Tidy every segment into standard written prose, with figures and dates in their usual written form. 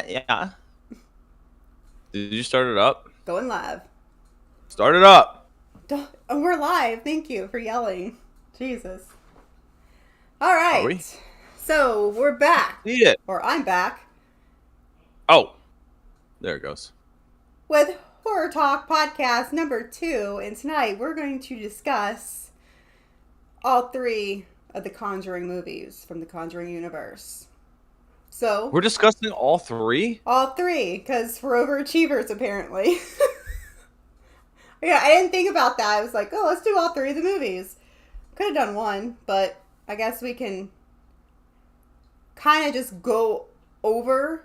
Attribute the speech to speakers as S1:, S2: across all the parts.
S1: Yeah. Did you start it up?
S2: Going live.
S1: Start it up.
S2: Oh, we're live. Thank you for yelling. Jesus. All
S1: Are we?
S2: right. So we're back,
S1: See it.
S2: or I'm back,
S1: Oh, there it goes.
S2: with Horror Talk Podcast number 2. And tonight we're going to discuss all 3 of the Conjuring movies from the Conjuring universe. So,
S1: We're discussing all 3?
S2: all 3, because we're overachievers apparently. Yeah, I didn't think about that. I was like, oh, let's do all 3 of the movies. Could have done one, but I guess we can kind of just go over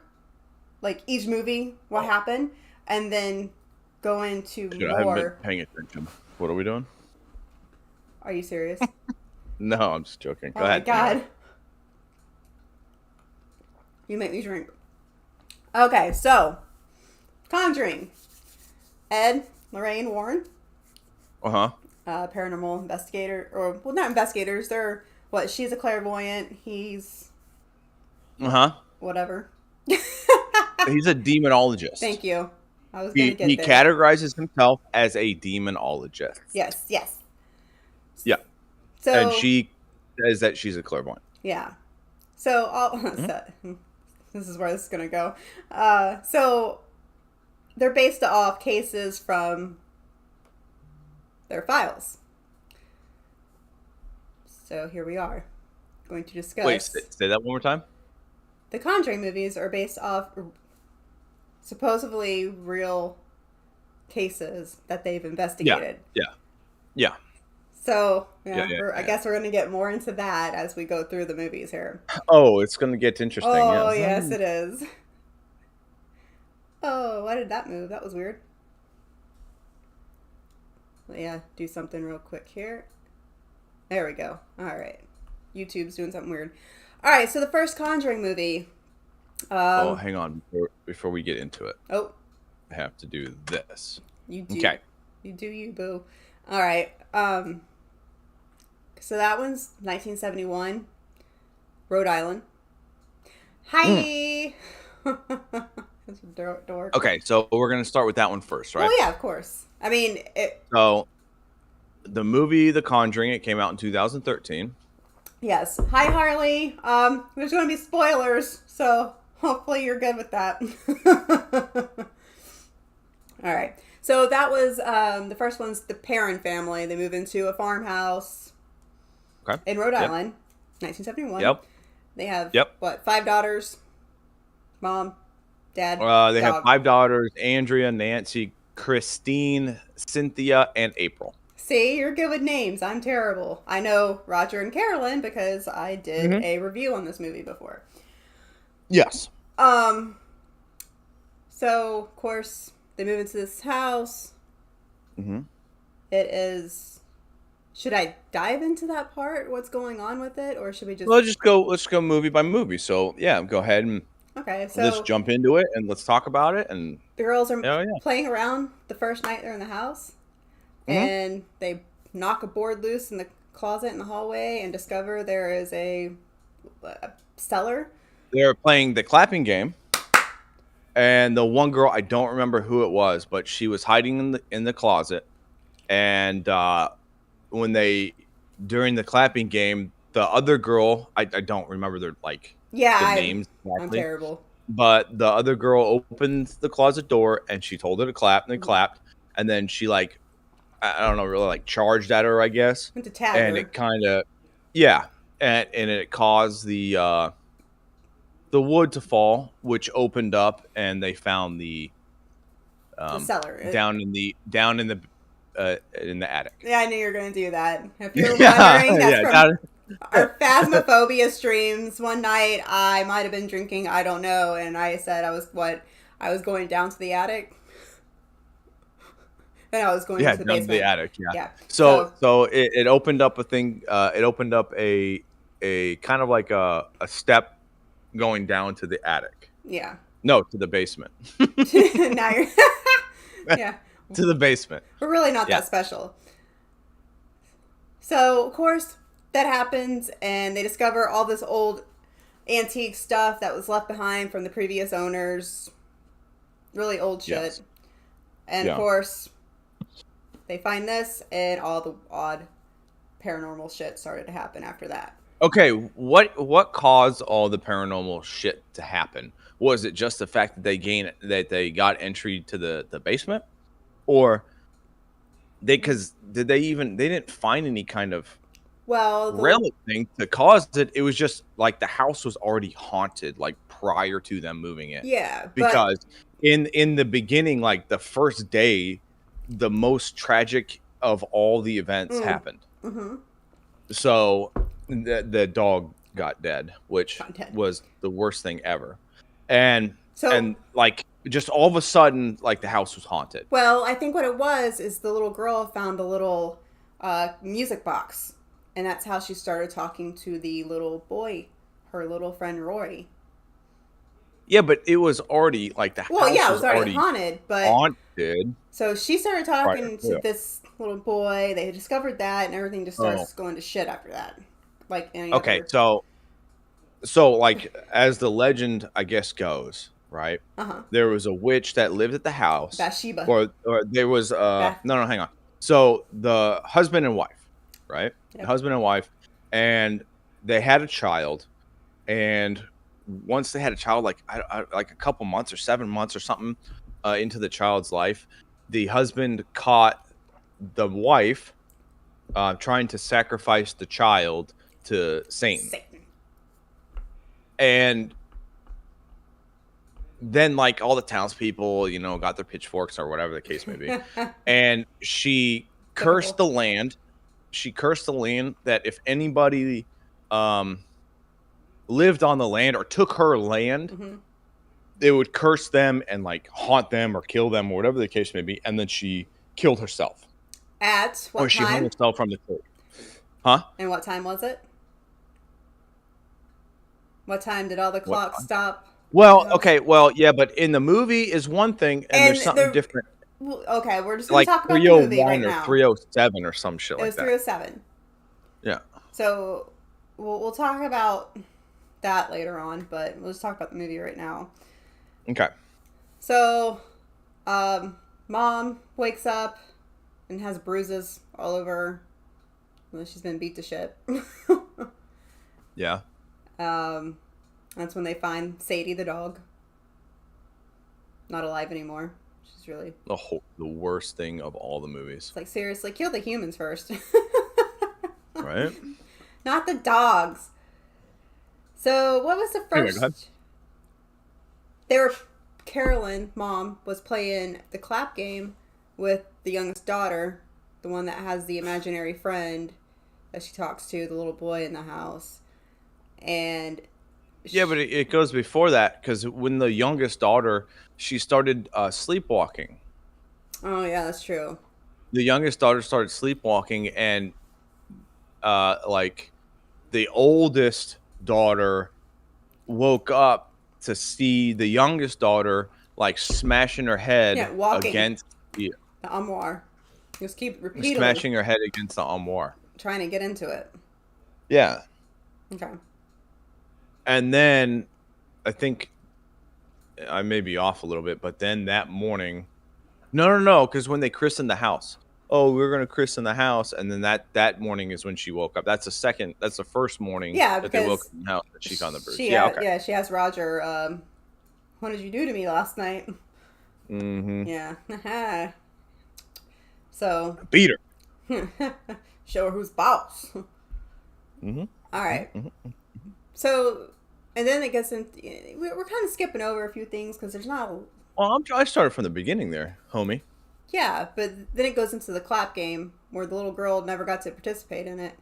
S2: like each movie, what happened, and then go into
S1: Dude, I haven't been
S2: more.
S1: paying attention. What are we doing?
S2: Are you serious?
S1: No, I'm just joking.
S2: Oh
S1: Go
S2: my
S1: ahead.
S2: god.
S1: Anyway.
S2: You make me drink. Okay, so Conjuring. Ed, Lorraine Warren,
S1: Uh-huh.
S2: paranormal investigator, or well, not investigators. They're what? She's a clairvoyant. He's
S1: Uh-huh.
S2: whatever.
S1: He's a demonologist.
S2: Thank you. I was gonna
S1: He,
S2: get
S1: he
S2: there.
S1: categorizes himself as a demonologist.
S2: Yes, yes.
S1: Yeah.
S2: So
S1: And she says that she's a clairvoyant.
S2: yeah. So all this is where this is gonna go. So they're based off cases from their files. So here we are, going to discuss.
S1: Wait, say that one more time?
S2: The Conjuring movies are based off supposedly real cases that they've investigated.
S1: Yeah.
S2: So I
S1: Yeah.
S2: guess we're going to get more into that as we go through the movies here.
S1: Oh, it's going to get interesting.
S2: Oh,
S1: yes.
S2: yes, it is. Oh, why did that move? That was weird. Yeah, do something real quick here. There we go. All right. YouTube's doing something weird. All right, so the first Conjuring movie.
S1: Oh, hang on. Before we get into it,
S2: Oh,
S1: I have to do this.
S2: you do.
S1: Okay.
S2: You do you, boo. All right. So that one's 1971, Rhode Island. Hi. That's a dork.
S1: Okay, so we're going to start with that one first, right?
S2: Oh yeah, of course. I mean,
S1: So, the movie The Conjuring, it came out in 2013.
S2: yes. Hi, Harley. There's going to be spoilers, so hopefully you're good with that. All right. So that was the first one's the Perrin family. They move into a farmhouse in Rhode Island, 1971.
S1: Yep.
S2: They have,
S1: Yep.
S2: 5 daughters? Mom, dad,
S1: They have
S2: dog.
S1: 5 daughters: Andrea, Nancy, Christine, Cynthia, and April.
S2: See, you're good with names. I'm terrible. I know Roger and Carolyn because I did a review on this movie before.
S1: Yes.
S2: So, of course, they move into this house.
S1: Mm-hmm.
S2: It is... Should I dive into that part? What's going on with it? Or should we just...
S1: Let's go movie by movie. So, yeah, go ahead and
S2: Okay, so...
S1: let's jump into it and let's talk about it. And
S2: the girls are
S1: yeah.
S2: playing around the first night they're in the house. And they knock a board loose in the closet in the hallway and discover there is a cellar.
S1: They're playing the clapping game. And the one girl, I don't remember who it was, but she was hiding in the closet. And during the clapping game, the other girl, I don't remember their names exactly.
S2: I'm terrible.
S1: But the other girl opened the closet door and she told her to clap, and they clapped, and then she I don't know, really charged at her, I guess.
S2: Went to tag
S1: and
S2: her.
S1: It kind of and it caused the wood to fall, which opened up, and they found the
S2: cellar
S1: down in the attic.
S2: Yeah, I knew you were going to do that. If you're wondering, that's from our Phasmophobia streams. One night, I might have been drinking, I don't know, and I said I was going down to the attic. And I was going to the basement.
S1: To the attic.
S2: Yeah.
S1: So it opened up a thing. It opened up a kind of like a step going down to the attic.
S2: Yeah.
S1: No, to the basement.
S2: Now you're... Yeah.
S1: To the basement.
S2: We're really not that special. So, of course, that happens, and they discover all this old antique stuff that was left behind from the previous owners. Really old shit.
S1: Yes.
S2: And of
S1: Yeah.
S2: course, they find this, and all the odd paranormal shit started to happen after that.
S1: Okay, what caused all the paranormal shit to happen? Was it just the fact that they got entry to the basement, or they didn't find any kind of
S2: Well,
S1: relic thing to cause it? It was just like the house was already haunted, like prior to them moving in,
S2: yeah, but
S1: because in the beginning, like the first day, the most tragic of all the events happened.
S2: mm-hmm.
S1: So the dog got dead, which
S2: Content.
S1: was the worst thing ever. And
S2: So,
S1: like just all of a sudden, like the house was haunted.
S2: well, I think what it was is the little girl found a little music box, and that's how she started talking to the little boy, her little friend Roy.
S1: Yeah, but it was already like the
S2: Well,
S1: house
S2: yeah, it
S1: was
S2: was already
S1: already
S2: haunted, but
S1: haunted.
S2: so she started
S1: Prior
S2: talking
S1: to
S2: to
S1: it.
S2: this little boy. They discovered that, and everything just
S1: Oh,
S2: starts going to shit after that, like any
S1: okay.
S2: other.
S1: So like as the legend, I guess, goes, right?
S2: Uh huh.
S1: There was a witch that lived at the house,
S2: Bathsheba.
S1: or there was
S2: Bath.
S1: no, hang on. So the husband and wife, right? The
S2: Yep.
S1: husband and wife, and they had a child, and once they had a child, like like a couple months or 7 months or something into the child's life, the husband caught the wife trying to sacrifice the child to Satan.
S2: Satan.
S1: And then like all the townspeople, got their pitchforks or whatever the case may be. And she cursed
S2: Typical.
S1: the land. She cursed the land that if anybody lived on the land or took her land,
S2: Mm-hmm.
S1: they would curse them and like haunt them or kill them or whatever the case may be. And then she killed herself.
S2: At
S1: Or
S2: what
S1: she hung
S2: time?
S1: herself from the tree. Huh?
S2: And what time was it? What time did all the
S1: What?
S2: clocks stop?
S1: Well, okay, well, yeah, but in the movie is one thing, and there's
S2: And
S1: something
S2: the
S1: different,
S2: okay, we're just gonna
S1: like
S2: talk about the movie
S1: 301
S2: right
S1: or
S2: now.
S1: 307 or some shit
S2: It was
S1: like that.
S2: 307.
S1: Yeah.
S2: So we'll talk about that later on, but we'll just talk about the movie right now.
S1: Okay.
S2: So, mom wakes up and has bruises all over her. Well, she's been beat to shit.
S1: Yeah.
S2: That's when they find Sadie the dog. Not alive anymore. She's really...
S1: The worst thing of all the movies.
S2: It's like, seriously, kill the humans first.
S1: Right?
S2: Not the dogs. So, what was the
S1: Anyway,
S2: first...
S1: go ahead.
S2: Carolyn, mom, was playing the clap game with the youngest daughter, the one that has the imaginary friend that she talks to, the little boy in the house. And...
S1: Yeah, but it goes before that, because when the youngest daughter, she started sleepwalking.
S2: Oh, yeah, that's true.
S1: The youngest daughter started sleepwalking, and like the oldest daughter woke up to see the youngest daughter like smashing her head
S2: walking.
S1: against the
S2: armoire. Just keep repeatedly
S1: smashing her head against the armoire.
S2: trying to get into it.
S1: Yeah.
S2: Okay.
S1: And then I think I may be off a little bit, but then that morning, no, because when they christened the house, we're gonna christen the house, and then that morning is when she woke up. That's the first morning that they woke up in the house that she found the bruise.
S2: She asked Roger, what did you do to me last night?
S1: Mm-hmm.
S2: Yeah. So
S1: beat
S2: her. Show her who's boss.
S1: Mm-hmm.
S2: All right.
S1: Mm-hmm.
S2: So, and then it gets into... We're kind of skipping over a few things because there's not...
S1: Well, I started from the beginning there, homie.
S2: Yeah, but then it goes into the clap game where the little girl never got to participate in it.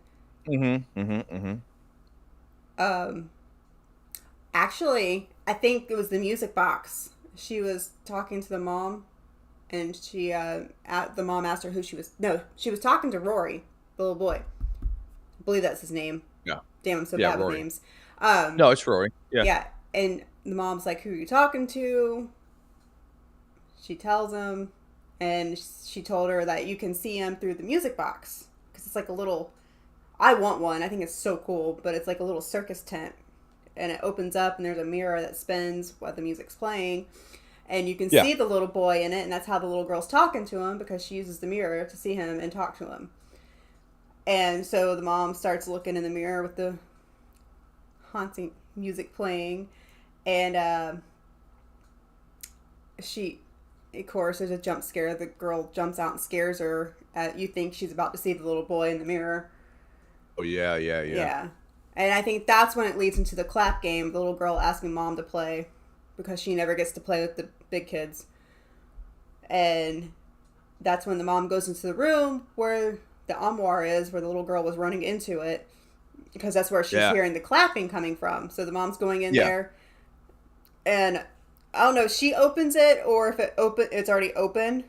S2: Actually, I think it was the music box. She was talking to the mom, and the mom asked her who she was... No, she was talking to Rory, the little boy. I believe that's his name.
S1: Yeah.
S2: Damn, I'm so bad with names.
S1: No, it's Rory. Yeah.
S2: Yeah, and the mom's like, who are you talking to? She tells him, and she told her that you can see him through the music box. Because it's like a little... I want one. I think it's so cool, but it's like a little circus tent. and it opens up and there's a mirror that spins while the music's playing, and you can
S1: Yeah.
S2: see the little boy in it, and that's how the little girl's talking to him because she uses the mirror to see him and talk to him. And so the mom starts looking in the mirror with the haunting music playing, and she, of course, there's a jump scare. The girl jumps out and scares her. You think she's about to see the little boy in the mirror.
S1: Oh yeah, yeah, yeah.
S2: Yeah. And I think that's when it leads into the clap game, the little girl asking mom to play because she never gets to play with the big kids. And that's when the mom goes into the room where the armoire is, where the little girl was running into it, because that's where she's
S1: Yeah.
S2: hearing the clapping coming from. So the mom's going in
S1: Yeah.
S2: there, and I don't know if she opens it or if it's already open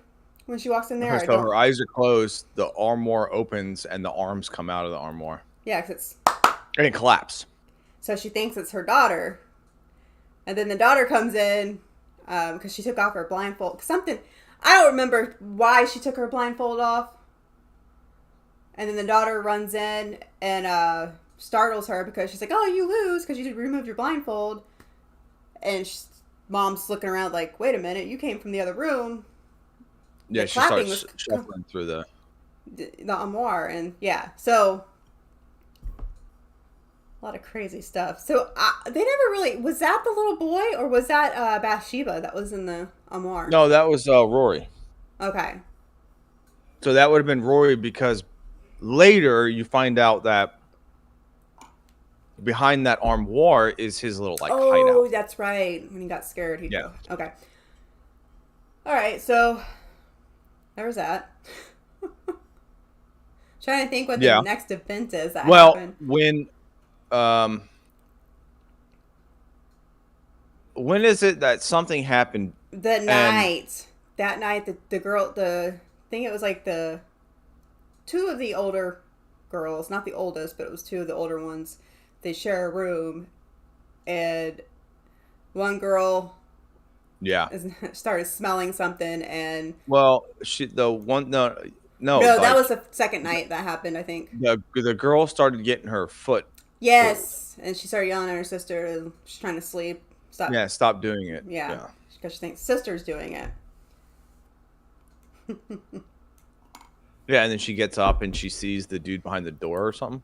S2: when she walks in there. I
S1: So
S2: don't.
S1: her eyes are closed, the armoire opens, and the arms come out of the armoire.
S2: Yeah, because it's
S1: And it collapses.
S2: so she thinks it's her daughter, and then the daughter comes in because she took off her blindfold. Something I don't remember why she took her blindfold off. And then the daughter runs in and startles her because she's like, "Oh, you lose because you removed your blindfold." And mom's looking around like, "Wait a minute, you came from the other room."
S1: Yeah,
S2: The
S1: she
S2: clapping
S1: starts
S2: was
S1: shuffling through
S2: the armoire, and yeah, so a lot of crazy stuff. So they never really, was that the little boy or was that Bathsheba that was in the armoire?
S1: No, that was Rory.
S2: Okay.
S1: So that would have been Rory because later you find out that behind that armoire is his little like
S2: Oh,
S1: hideout.
S2: that's right. When he got scared, he'd
S1: Yeah.
S2: go. Okay. All right, so there was that. Trying to think what the
S1: Yeah.
S2: next event is that
S1: Well,
S2: happened.
S1: when is it that something happened?
S2: The
S1: And
S2: night. That night, the girl, I think it was like the two of the older girls, not the oldest, but it was two of the older ones. They share a room, and one girl
S1: yeah.
S2: started smelling something, and
S1: Well, the one no
S2: no, that
S1: like
S2: was the second night that happened, I think.
S1: the girl started getting her foot pulled.
S2: Yes, and she started yelling at her sister. And she's trying to sleep. Stop.
S1: Yeah, stop doing it.
S2: Yeah,
S1: Yeah.
S2: because she thinks sister's doing it.
S1: Yeah, and then she gets up and she sees the dude behind the door or something.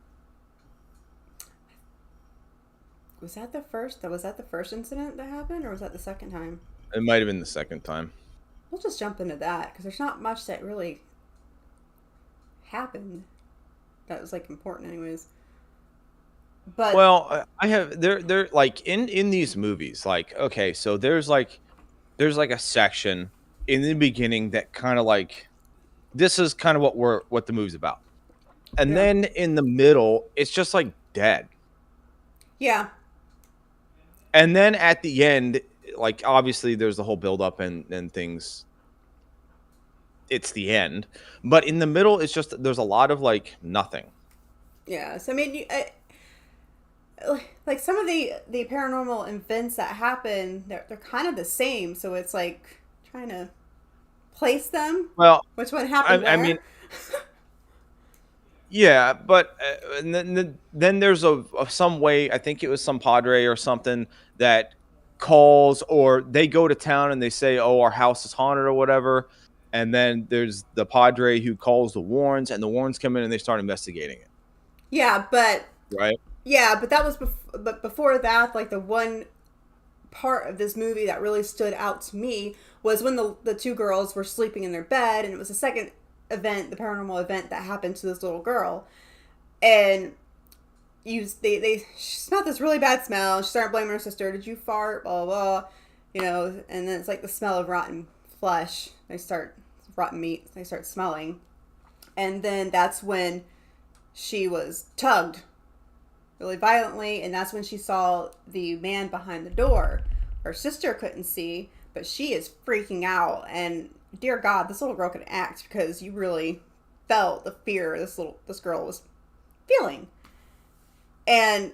S2: Was that the first? Was that the first incident that happened, or was that the second time?
S1: It might have been the second time.
S2: We'll just jump into that because there's not much that really happened that was like important, anyways. But
S1: Well, I have they're like in these movies, like okay, so there's like a section in the beginning that kind of like this is kind of what the movie's about. And
S2: yeah,
S1: then in the middle, it's just like dead.
S2: yeah,
S1: And then at the end, like obviously there's the whole build up and things. It's the end, but in the middle, it's just there's a lot of like nothing.
S2: yeah. So I mean, like some of the paranormal events that happen, they're kind of the same. So it's like trying to place them.
S1: Well,
S2: Which one happened where?
S1: I mean, yeah, but and then there's some way. I think it was some padre or something that calls, or they go to town and they say, "Oh, our house is haunted" or whatever. And then there's the padre who calls the Warrens, and the Warrens come in and they start investigating it.
S2: Yeah, but
S1: Right?
S2: that was but before that, like the one part of this movie that really stood out to me was when the two girls were sleeping in their bed, and it was the second event, the paranormal event that happened to this little girl, and they smelled this really bad smell. She started blaming her sister. Did you fart? Blah blah, and then it's like the smell of rotten flesh. Rotten meat. They start smelling, and then that's when she was tugged really violently, and that's when she saw the man behind the door. Her sister couldn't see, but she is freaking out, and dear God, this little girl could act because you really felt the fear this girl was feeling. And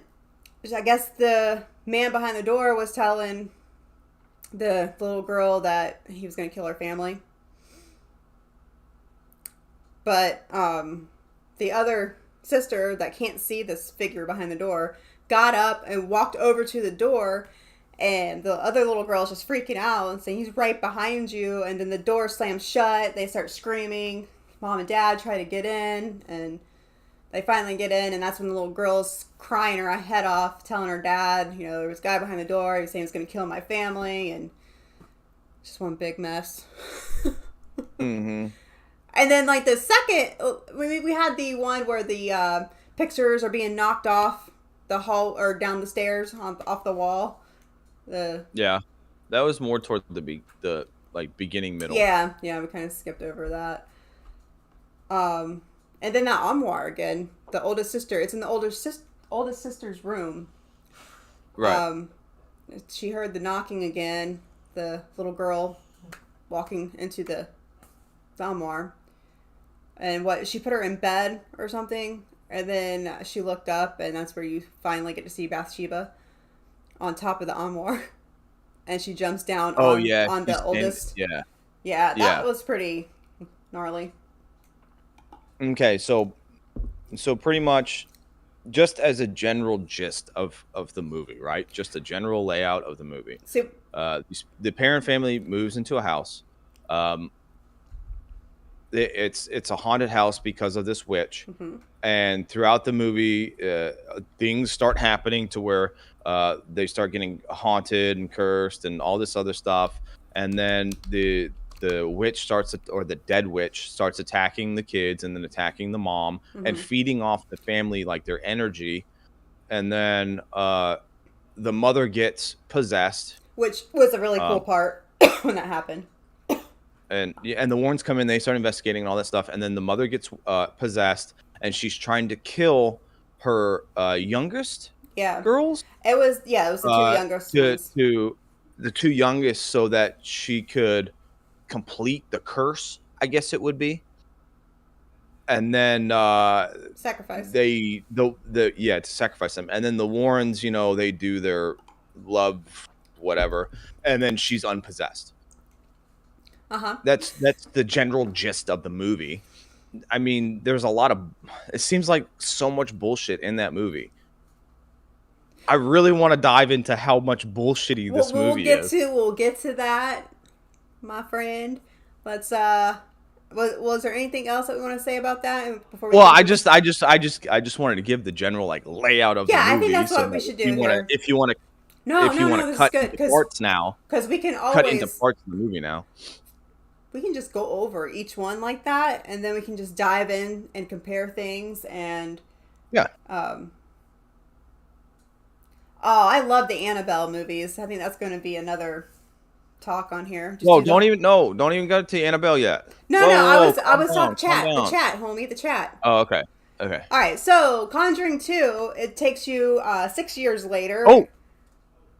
S2: I guess the man behind the door was telling the little girl that he was going to kill her family. But the other sister that can't see this figure behind the door got up and walked over to the door, and the other little girl's just freaking out and saying, he's right behind you. And then the door slams shut. They start screaming. Mom and dad try to get in, and they finally get in, and that's when the little girl's crying her head off, telling her dad, there was a guy behind the door. He was saying he was going to kill my family, and just one big mess.
S1: Mm-hmm.
S2: And then, like, the second, we had the one where the pictures are being knocked off the hall, or down the stairs, off the wall.
S1: Yeah, that was more toward the beginning, middle.
S2: Yeah, we kind of skipped over that. And then that armoire again, the oldest sister. It's in the oldest sister's room.
S1: Right.
S2: She heard the knocking again. The little girl walking into the armoire, and she put her in bed or something, and then she looked up, and that's where you finally get to see Bathsheba on top of the armoire, and she jumps down on the oldest. Yeah, that was pretty gnarly.
S1: Okay, so pretty much, just as a general gist of the movie, right? Just a general layout of the movie.
S2: So,
S1: the parent family moves into a house. It's a haunted house because of this witch.
S2: mm-hmm.
S1: And throughout the movie, things start happening to where they start getting haunted and cursed and all this other stuff. And then the witch or the dead witch starts attacking the kids and then attacking the mom,
S2: mm-hmm.
S1: and feeding off the family, like, their energy. And then the mother gets possessed,
S2: which was a really cool part when that happened.
S1: And the Warrens come in, they start investigating and all that stuff. And then the mother gets possessed, and she's trying to kill her youngest girls.
S2: It was the two youngest ones.
S1: The two youngest, so that she could complete the curse, I guess it would be. And then
S2: sacrifice.
S1: To sacrifice them. And then the Warrens, they do their love whatever, and then she's unpossessed.
S2: Uh-huh.
S1: That's the general gist of the movie. I mean, there's a lot of, it seems like so much bullshit in that movie. I really want to dive into how much bullshitty this movie is.
S2: We'll get to that, my friend. Let's was there anything else that we want to say about that before we
S1: I just wanted to give the general layout of the movie.
S2: Yeah, I think that's what we should do here.
S1: If you want to cut into parts now,
S2: because we can always
S1: cut into parts of the movie now.
S2: We can just go over each one like that, and then we can just dive in and compare things. And I love the Annabelle movies. I think that's going to be another talk on here.
S1: Don't even go to Annabelle yet.
S2: No, I was talking the chat, homie, the chat.
S1: Oh, okay. All
S2: right, so Conjuring 2, it takes you 6 years later.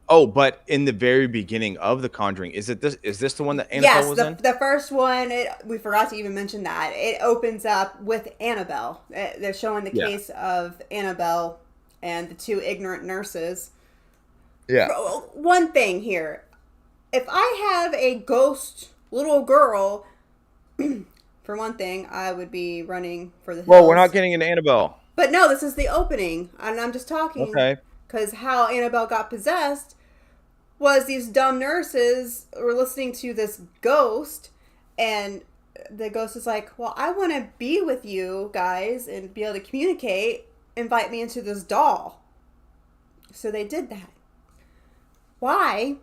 S1: Oh, but in the very beginning of The Conjuring, is this the one that Annabelle was in?
S2: The first one, we forgot to even mention that. It opens up with Annabelle. They're showing the case of Annabelle and the two ignorant nurses.
S1: Yeah.
S2: One thing here. If I have a ghost little girl, for one thing, I would be running for the hills.
S1: Well, we're not getting into Annabelle.
S2: But no, this is the opening, and I'm just talking.
S1: Okay.
S2: Because how Annabelle got possessed was these dumb nurses were listening to this ghost, and the ghost is like, well, I want to be with you guys and be able to communicate. Invite me into this doll. So they did that. Why?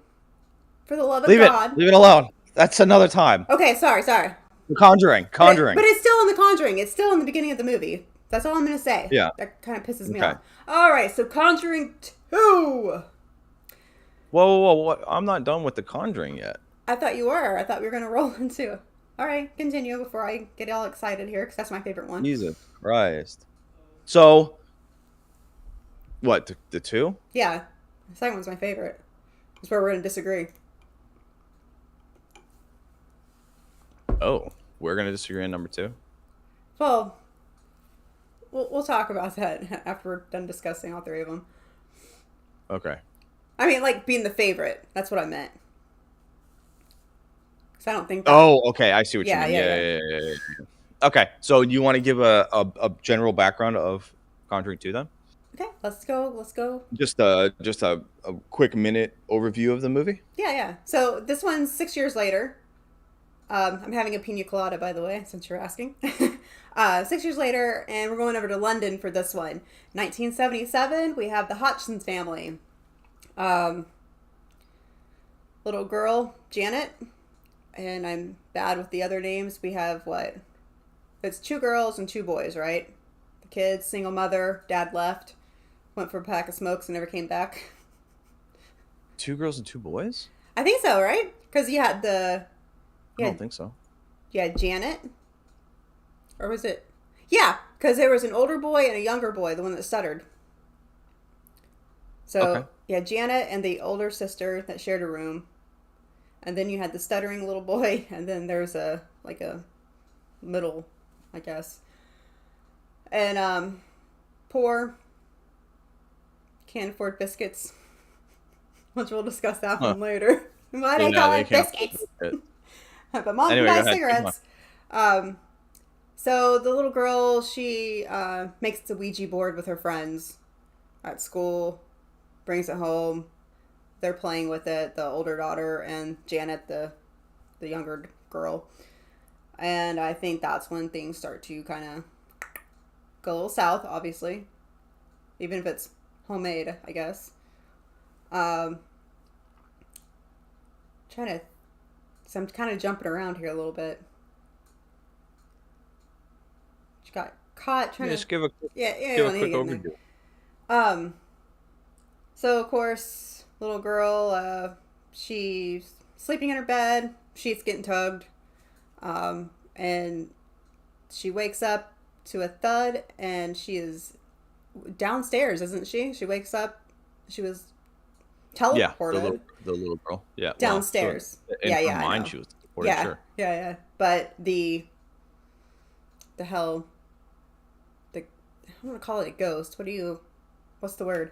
S2: For the love of God.
S1: Leave it alone. That's another time.
S2: Okay, sorry.
S1: The Conjuring.
S2: But it's still in The Conjuring. It's still in the beginning of the movie. That's all I'm going to say.
S1: Yeah.
S2: That kind of pisses me off. All right, so Conjuring 2.
S1: Whoa. I'm not done with The Conjuring yet.
S2: I thought you were. I thought we were going to roll into. All right, continue before I get all excited here, because that's my favorite one.
S1: Jesus Christ. So, what, the 2?
S2: Yeah. The second one's my favorite. That's where we're going to disagree.
S1: Oh, we're going to disagree on number 2?
S2: Well, we'll talk about that after we're done discussing all three of them.
S1: Okay.
S2: I mean, being the favorite. That's what I meant. Because I don't think that...
S1: Oh, okay. I see what you mean.
S2: Yeah.
S1: Okay. So you want to give a general background of Conjuring 2 then?
S2: Okay, let's go. Let's go.
S1: Just a quick minute overview of the movie.
S2: Yeah, yeah. So this one's 6 years later. I'm having a pina colada, by the way, since you're asking. 6 years later, and we're going over to London for this one. 1977, we have the Hodgson's family. Um, Little girl, Janet, and I'm bad with the other names. We have what? It's two girls and two boys, right? The kids, single mother, dad left, went for a pack of smokes and never came back.
S1: Two girls and two boys?
S2: I think so, right? Because you had the
S1: I
S2: you
S1: don't
S2: had,
S1: think so.
S2: you had Janet, or was it? Yeah, because there was an older boy and a younger boy, the one that stuttered.
S1: Okay.
S2: So you had Janet and the older sister that shared a room, and then you had the stuttering little boy, and then there's a middle, I guess, and poor can't afford biscuits, which we'll discuss that
S1: Huh.
S2: one later. Why do they
S1: Yeah,
S2: call
S1: they
S2: it
S1: can't.
S2: biscuits? But mom can
S1: Anyway, go
S2: buy
S1: ahead. Keep going.
S2: cigarettes. Um, so the little girl, she makes the Ouija board with her friends at school, brings it home. They're playing with it, the older daughter and Janet, the younger girl. And I think that's when things start to kind of go a little south, obviously. Even if it's homemade, I guess. Um, Trying to. So I'm kind of jumping around here a little bit. She got caught trying
S1: Yeah,
S2: to.
S1: just give a
S2: Yeah, yeah,
S1: give
S2: I
S1: a
S2: need to
S1: quick
S2: get in there.
S1: overview.
S2: Um, so of course, little girl, she's sleeping in her bed. She's getting tugged, and she wakes up to a thud, and she is downstairs, isn't she? She wakes up. She was
S1: Yeah,
S2: teleported
S1: the little girl. Yeah, well, so
S2: downstairs.
S1: in
S2: Yeah,
S1: her
S2: yeah, I
S1: mind,
S2: know.
S1: she was supported.
S2: Yeah,
S1: Sure.
S2: yeah, yeah. But the hell, the I don't want to call it a ghost. What's the word?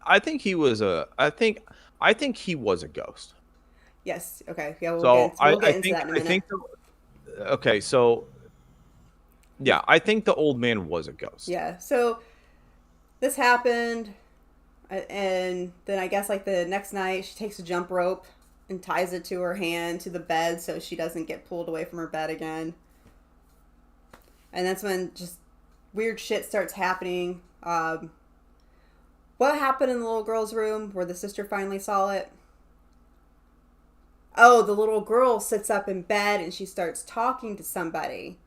S1: I think he was a. I think he was a ghost.
S2: Yes. Okay. Yeah, we'll
S1: So
S2: we'll get into that in a
S1: I
S2: minute.
S1: think. Okay, so yeah, I think the old man was a ghost.
S2: Yeah. So this happened, and then I guess like the next night she takes a jump rope and ties it to her hand to the bed so she doesn't get pulled away from her bed again. And that's when just weird shit starts happening. What happened in the little girl's room where the sister finally saw it? Oh, the little girl sits up in bed and she starts talking to somebody.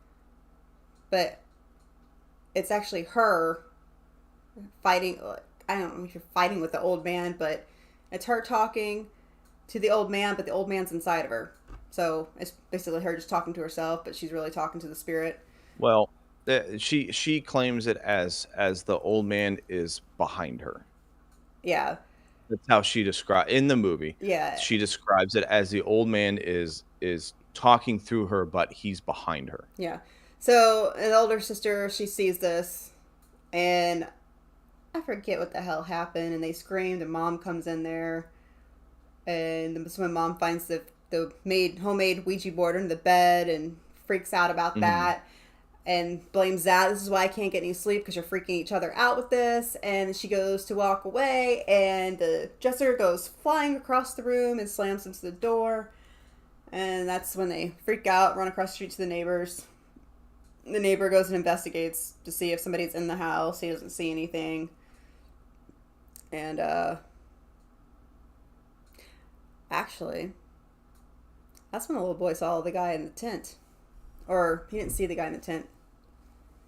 S2: But it's actually her fighting. I don't know if you're fighting with the old man, but it's her talking to the old man, but the old man's inside of her. So it's basically her just talking to herself, but she's really talking to the spirit.
S1: Well, she claims it as the old man is behind her.
S2: Yeah.
S1: That's how she describe in the movie.
S2: Yeah.
S1: She describes it as the old man is talking through her, but he's behind her.
S2: Yeah. So an older sister, she sees this, and I forget what the hell happened, and they screamed, and mom comes in there, and this when mom finds the made homemade Ouija board in the bed and freaks out about
S1: Mhm.
S2: that and blames that. This is why I can't get any sleep because you're freaking each other out with this. And she goes to walk away, and the dresser goes flying across the room and slams into the door. And that's when they freak out, run across the street to the neighbors. The neighbor goes and investigates to see if somebody's in the house. He doesn't see anything. And actually, that's when the little boy saw the guy in the tent. Or he didn't see the guy in the tent.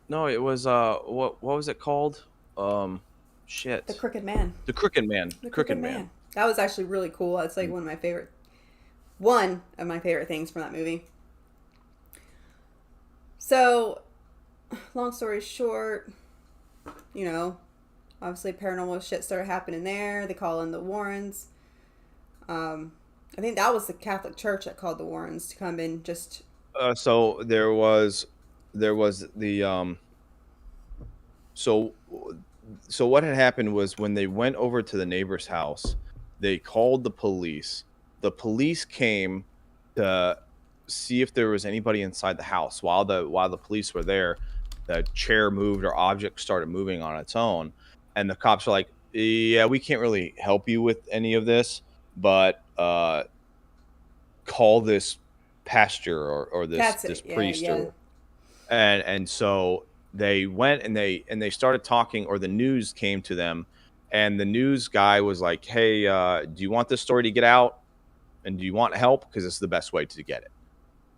S1: No, it was what was it called?
S2: The
S1: Shit.
S2: Crooked Man.
S1: The Crooked Man.
S2: The
S1: Crooked
S2: Crooked
S1: Man.
S2: Man. That was actually really cool. That's like one of my favorite things from that movie. So, long story short, you know, obviously paranormal shit started happening there. They call in the Warrens. I think that was the Catholic Church that called the Warrens to come in. Just
S1: So there was the so so what had happened was when they went over to the neighbor's house, they called the police. The police came to see if there was anybody inside the house. While the police were there, the chair moved or object started moving on its own, and the cops are like, "Yeah, we can't really help you with any of this, but call this pastor or
S2: That's
S1: this
S2: it. Yeah,
S1: priest
S2: yeah.
S1: or." And so they went and they started talking, or the news came to them, and the news guy was like, "Hey, do you want this story to get out, and do you want help, because it's the best way to get it."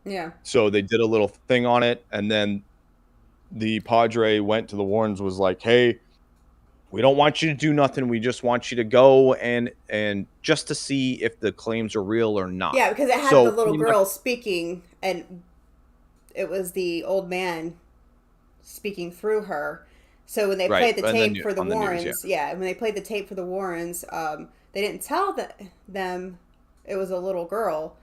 S2: Yeah.
S1: So they did a little thing on it, and then the padre went to the Warrens, was like, "Hey, we don't want you to do nothing. We just want you to go and just to see if the claims are real or not."
S2: Yeah, because it had the
S1: So
S2: little
S1: pretty much,
S2: girl speaking, and it was the old man speaking through her. So when they
S1: right,
S2: played the
S1: and then
S2: tape for the
S1: on the news, yeah,
S2: Warrens, yeah, when they played the tape for the Warrens, they didn't tell them it was a little girl.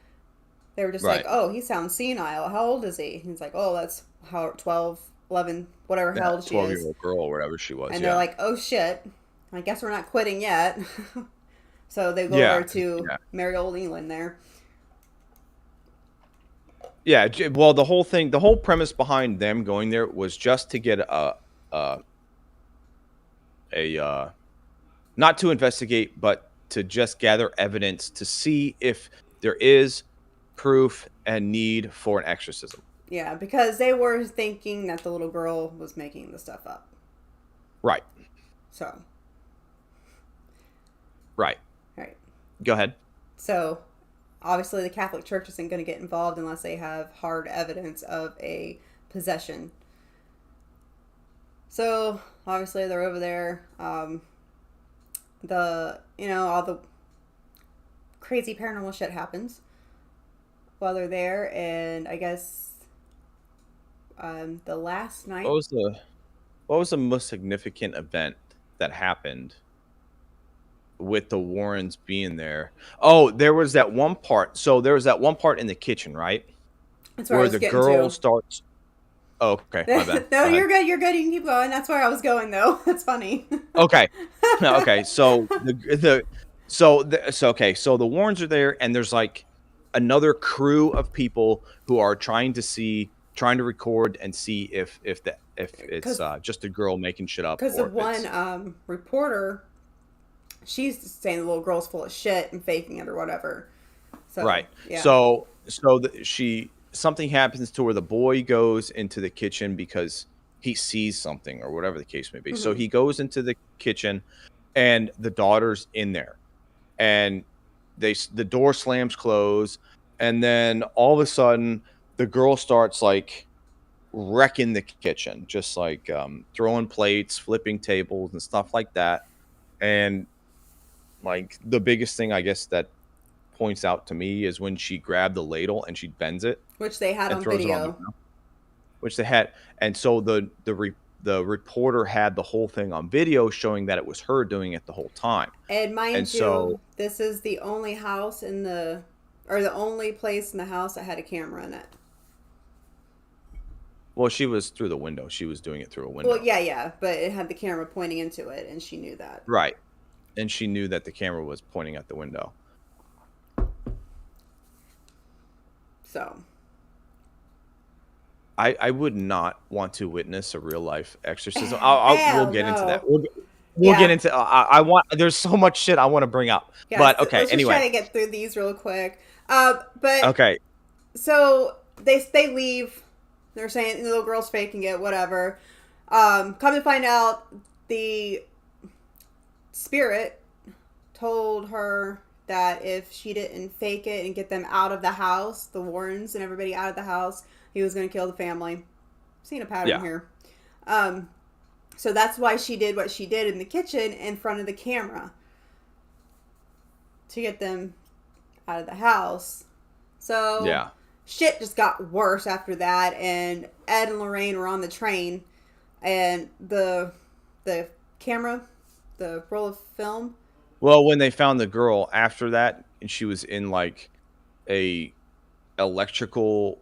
S2: They were just like,
S1: right,
S2: "Oh, he sounds senile. How old is he?" He's like, "Oh, that's how 12, 11, whatever
S1: yeah,
S2: how old she is."
S1: 12-year-old girl or whatever she was,
S2: And they're
S1: yeah,
S2: like, "Oh shit, I guess we're not quitting yet." So they go
S1: yeah,
S2: over to
S1: yeah.
S2: merry old England there.
S1: Yeah, well, the whole thing, the whole premise behind them going there was just to get a a not to investigate, but to just gather evidence to see if there is proof and need for an exorcism.
S2: Yeah, because they were thinking that the little girl was making the stuff up.
S1: Right,
S2: So,
S1: right.
S2: right.
S1: Go ahead.
S2: So, obviously, the Catholic Church isn't going to get involved unless they have hard evidence of a possession. So, obviously, they're over there. All the crazy paranormal shit happens while they're there, and I guess the last
S1: What
S2: night.
S1: was the what was the most significant event that happened with the Warrens being there? Oh, there was that one part. So there was that one part in the kitchen, right?
S2: That's where I
S1: Where
S2: was
S1: the
S2: getting
S1: girl
S2: to.
S1: starts. Oh, okay, my bad.
S2: No,
S1: Go ahead.
S2: you're good. You're good. You can keep going. That's where I was going, though. That's funny.
S1: Okay. Okay. So so the Warrens are there, and there's like another crew of people who are trying to record and see if it's
S2: Because
S1: just a girl making shit up,
S2: the
S1: or if
S2: one
S1: it's
S2: reporter, she's saying the little girl's full of shit and faking it or whatever. So,
S1: right.
S2: yeah.
S1: So something happens to where the boy goes into the kitchen because he sees something or whatever the case may be. So
S2: Hmm.
S1: he goes into the kitchen, and the daughter's in there, and the door slams close, and then all of a sudden the girl starts like wrecking the kitchen, just like throwing plates, flipping tables, and stuff like that. And like the biggest thing, I guess, that points out to me is when she grabbed the ladle and she bends it
S2: Which they had
S1: and
S2: on
S1: throws it on the
S2: video.
S1: ground, which they had. And so the reporter had the whole thing on video showing that it was her doing it the whole time.
S2: And
S1: And
S2: mind
S1: so,
S2: you, this is the only house or the only place in the house that had a camera in it.
S1: well, she was through the window. She was doing it through a
S2: Well,
S1: window.
S2: yeah, yeah, but it had the camera pointing into it, and she knew that.
S1: Right. And she knew that the camera was pointing at the window.
S2: So,
S1: I would not want to witness a real life exorcism. We'll
S2: hell
S1: get into that.
S2: no.
S1: We'll get
S2: Yeah,
S1: into. I want. There's so much shit I want to bring up.
S2: yeah.
S1: But
S2: So
S1: okay.
S2: let's just try
S1: Anyway.
S2: to get through these real quick. But
S1: Okay.
S2: so they leave. They're saying the little girl's faking it, whatever. Come to find out, the spirit told her that if she didn't fake it and get them out of the house, the Warrens and everybody out of the house, he was going to kill the family. Seeing a pattern
S1: Yeah.
S2: here. Um, so that's why she did what she did in the kitchen in front of the camera to get them out of the house. So
S1: Yeah.
S2: shit just got worse after that, and Ed and Lorraine were on the train, and the camera, the roll of film.
S1: Well, when they found the girl after that, and she was in like a electrical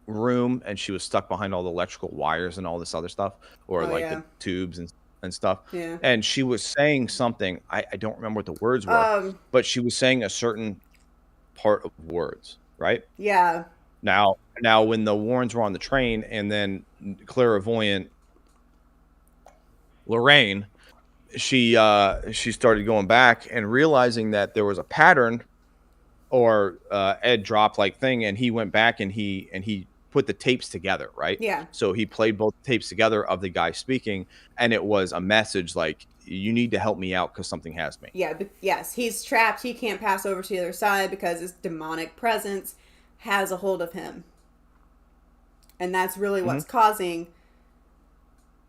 S1: room, and she was stuck behind all the electrical wires and all this other stuff, or
S2: Oh
S1: like the
S2: yeah,
S1: tubes and stuff.
S2: yeah.
S1: And she was saying something. I don't remember what the words were,
S2: Um,
S1: but she was saying a certain part of words, right?
S2: yeah.
S1: Now when the Warrens were on the train, and then clairvoyant Lorraine, she started going back and realizing that there was a pattern, or Ed dropped like thing, and he went back and he put the tapes together, right?
S2: Yeah.
S1: So he played both tapes together of the guy speaking, and it was a message like, you need to help me out because something has me.
S2: Yeah, yes, he's trapped. He can't pass over to the other side because his demonic presence has a hold of him. And that's really what's causing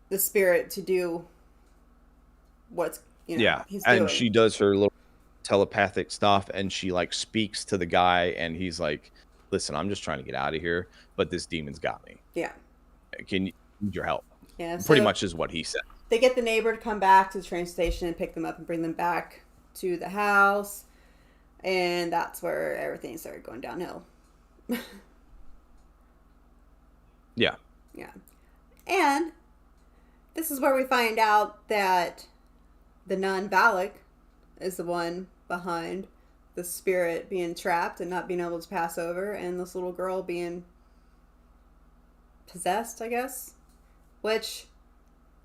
S2: the spirit to do what's, he's doing.
S1: And she does her little telepathic stuff, and she like speaks to the guy, and he's like, listen, I'm just trying to get out of here, but this demon's got me.
S2: Yeah.
S1: Can you need your help?
S2: Yeah. So
S1: pretty much is what he said.
S2: They get the neighbor to come back to the train station and pick them up and bring them back to the house. And that's where everything started going downhill.
S1: Yeah.
S2: Yeah. And this is where we find out that the nun Valak is the one behind the spirit being trapped and not being able to pass over, and this little girl being possessed, I guess. Which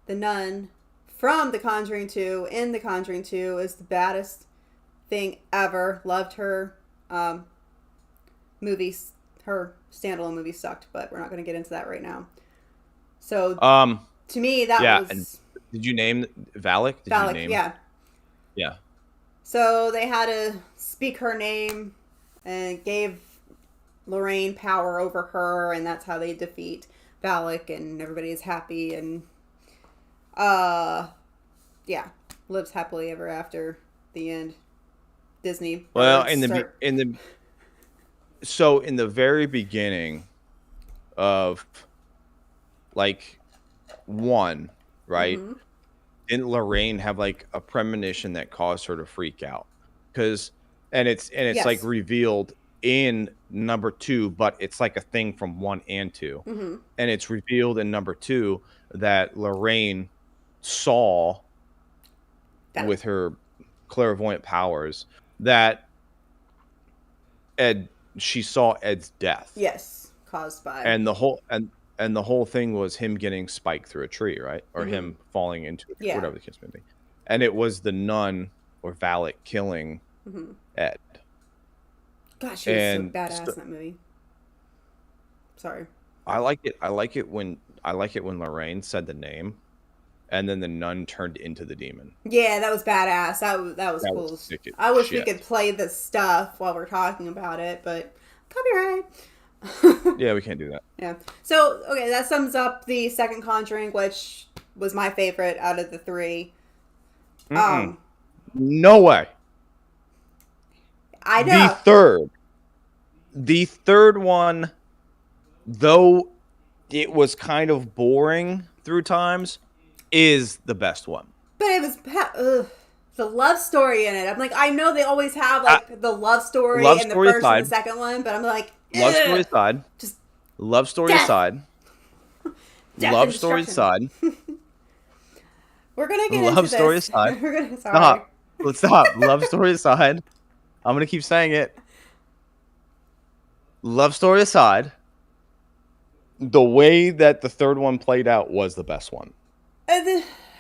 S2: the nun from the Conjuring 2 in the Conjuring 2 is the baddest thing ever. Loved her movies. Her standalone movie sucked, but we're not going to get into that right now. So to me, that was.
S1: And did you name Valak?
S2: Valak, yeah.
S1: Yeah.
S2: So they had to speak her name and gave Lorraine power over her, and that's how they defeat Valak, and everybody is happy, and yeah, lives happily ever after. The end. Disney.
S1: Well, in the very beginning of like 1, right?
S2: Mm-hmm.
S1: Didn't Lorraine have like a premonition that caused her to freak out? And it's yes, like revealed in number 2, but it's like a thing from 1 and 2.
S2: Mm-hmm.
S1: And it's revealed in number 2 that Lorraine saw with her clairvoyant powers that she saw Ed's death.
S2: Yes, caused by.
S1: And the whole thing was him getting spiked through a tree, right? Or him falling into a tree, whatever the case may be. And it was the nun or Valak killing Ed.
S2: Gosh, she was so badass in that movie. Sorry.
S1: I like it when Lorraine said the name, and then the nun turned into the demon.
S2: Yeah, that was badass. That was cool. I wish we could play this stuff while we're talking about it, but copyright.
S1: Yeah, we can't do that.
S2: Yeah. So, okay, that sums up the second Conjuring, which was my favorite out of the 3.
S1: No way.
S2: I know.
S1: The third one, though it was kind of boring through times, is the best one.
S2: But it was the love story in it. I'm like, I know they always have like the love story in the first and the second one, but I'm like,
S1: love story aside,
S2: just
S1: love story
S2: death.
S1: Aside,
S2: Death
S1: love story aside.
S2: We're gonna get
S1: love
S2: into
S1: story
S2: this.
S1: Aside. Stop. Let's stop. Love story aside. I'm gonna keep saying it. Love story aside, the way that the third one played out was the best one.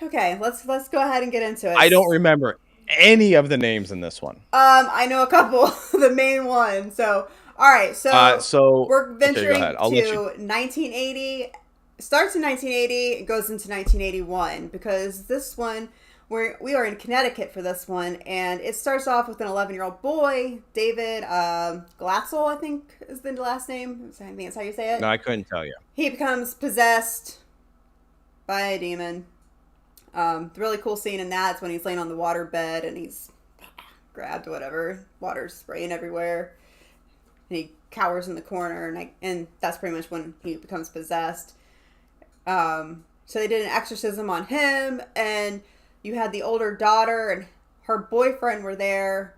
S2: Okay, let's go ahead and get into it.
S1: I don't remember any of the names in this one.
S2: I know a couple. The main one. So, all right. So we're venturing to 1980. Starts in 1980. It goes into 1981 because this one we are in Connecticut for this one, and it starts off with an 11-year-old boy, David Glatzel, I think is the last name. I think that's how you say it.
S1: No, I couldn't tell you.
S2: He becomes possessed by a demon. The really cool scene in that is when he's laying on the water bed and he's grabbed whatever, water's spraying everywhere, and he cowers in the corner, and that's pretty much when he becomes possessed. So they did an exorcism on him, and you had the older daughter and her boyfriend was there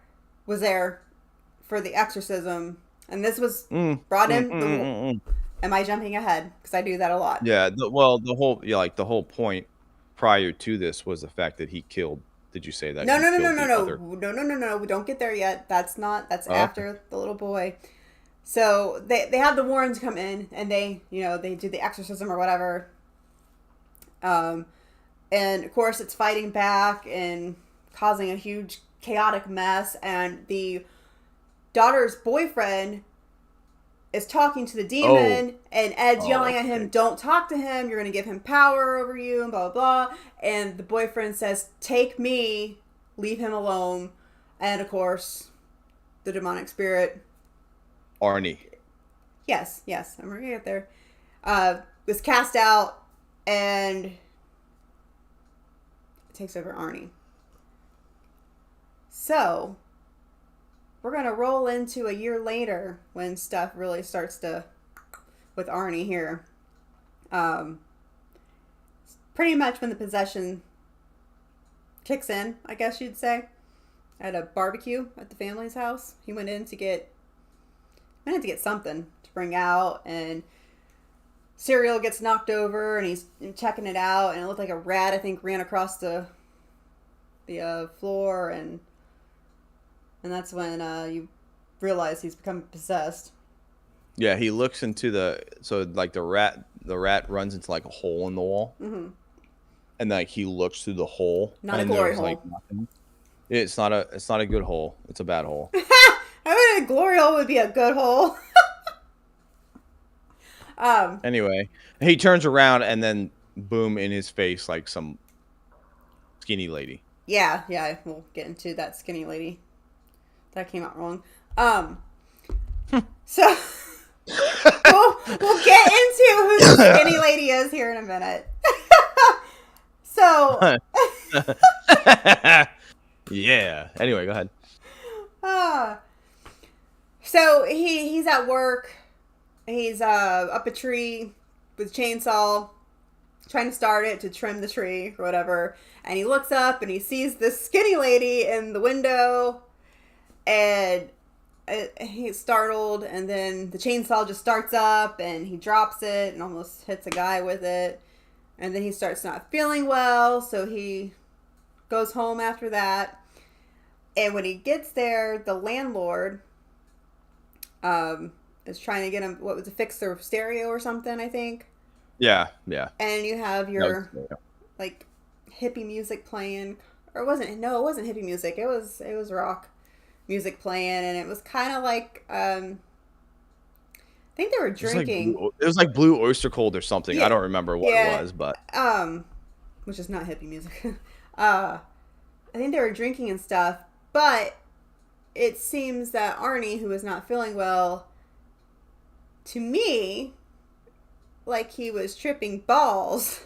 S2: for the exorcism, and this was brought in. Am I jumping ahead? Because I do that a lot.
S1: Yeah. The whole point prior to this was the fact that he killed. Did you say that?
S2: No. We don't get there yet. That's after the little boy. So they have the Warrens come in, and they do the exorcism or whatever. And of course, it's fighting back and causing a huge chaotic mess. And the daughter's boyfriend is talking to the
S1: Oh,
S2: demon, and Ed's yelling at him,
S1: okay.
S2: "Don't talk to him. You're going to give him power over you," and blah, blah, blah. And the boyfriend says, "Take me, leave him alone." And of course, the demonic spirit,
S1: Arnie.
S2: yes, I'm going to get there, was cast out and takes over Arnie. So, we're going to roll into a year later when stuff really starts to, with Arnie here. Um, Pretty much when the possession kicks in, I guess you'd say, at a barbecue at the family's house. He went in to get something to bring out, and cereal gets knocked over, and he's checking it out, and it looked like a rat, I think, ran across the floor, and that's when you realize he's become possessed.
S1: Yeah, he looks into like the rat runs into like a hole in the wall,
S2: Mm-hmm.
S1: and like he looks through the hole,
S2: Not a
S1: and
S2: glory
S1: there's like
S2: hole.
S1: nothing. It's not a good hole. It's a bad hole.
S2: I mean, a glory hole would be a good hole. um,
S1: Anyway, he turns around and then boom in his face like some skinny lady.
S2: yeah, we'll get into that skinny lady. That came out wrong. Um, so we'll get into who the skinny lady is here in a minute. So,
S1: Yeah. Anyway, go ahead.
S2: uh, so he's at work. He's up a tree with a chainsaw, trying to start it to trim the tree or whatever. And he looks up and he sees this skinny lady in the window, and he's startled. And then the chainsaw just starts up, and he drops it and almost hits a guy with it. And then he starts not feeling well, so he goes home after that. And when he gets there, the landlord is trying to get him to fix their stereo or something, I think.
S1: Yeah, yeah.
S2: And you have
S1: That was,
S2: your like hippie music playing, or it wasn't hippie music. It was rock music playing, and it was kind of like I think they were drinking.
S1: it was like Blue Oyster Cult or something. I
S2: Yeah,
S1: don't remember what it
S2: yeah.
S1: was, but
S2: Which is not hippie music. I think they were drinking and stuff, but it seems that Arnie, who was not feeling well, to me, like he was tripping balls.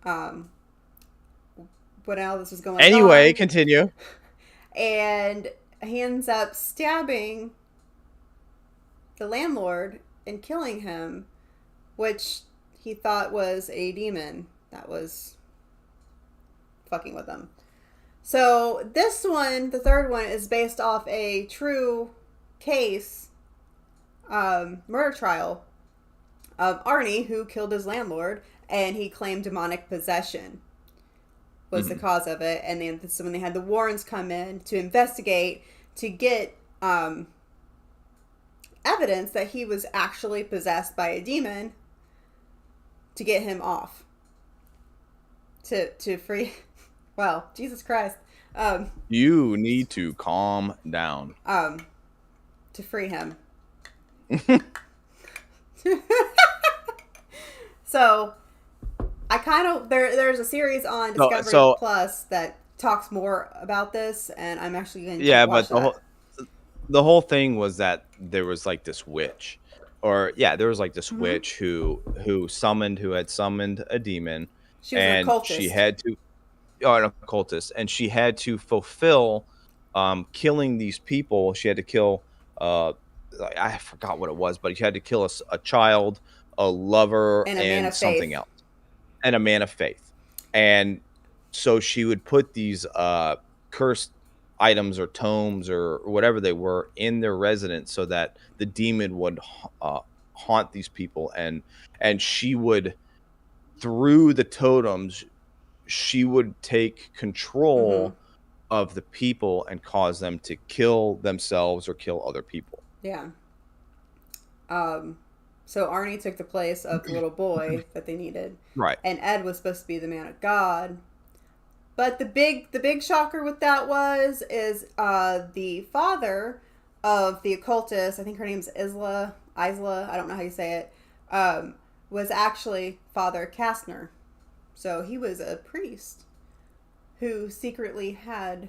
S2: um, when all this was going
S1: anyway,
S2: on,
S1: continue.
S2: and he ends up stabbing the landlord and killing him, which he thought was a demon that was fucking with him. So this one, the third one, is based off a true case, murder trial of Arnie, who killed his landlord, and he claimed demonic possession was the cause of it. And then so when they had the Warrens come in to investigate to get evidence that he was actually possessed by a demon, to get him off, to free. Wow, Jesus Christ.
S1: You need to calm down.
S2: To free him. So, I kind of there's a series on Discovery Plus that talks more about this, and I'm actually going to watch that.
S1: The whole thing was that there was like this witch, there was like this witch who had summoned a demon,
S2: she was an occultist.
S1: She had to, an occultist, and she had to fulfill killing these people. She had to kill I forgot what it was, but she had to kill a child, a lover, and something else, and a man of faith. And so she would put these cursed items or tomes or whatever they were in their residence so that the demon would haunt these people, and she would, through the totems, she would take control of the people and cause them to kill themselves or kill other people.
S2: Yeah. So Arnie took the place of the little boy that they needed,
S1: Right.
S2: and Ed was supposed to be the man of God. But the big shocker with that is the father of the occultist. I think her name's Isla. I don't know how you say it. Was actually Father Kastner. So he was a priest who secretly had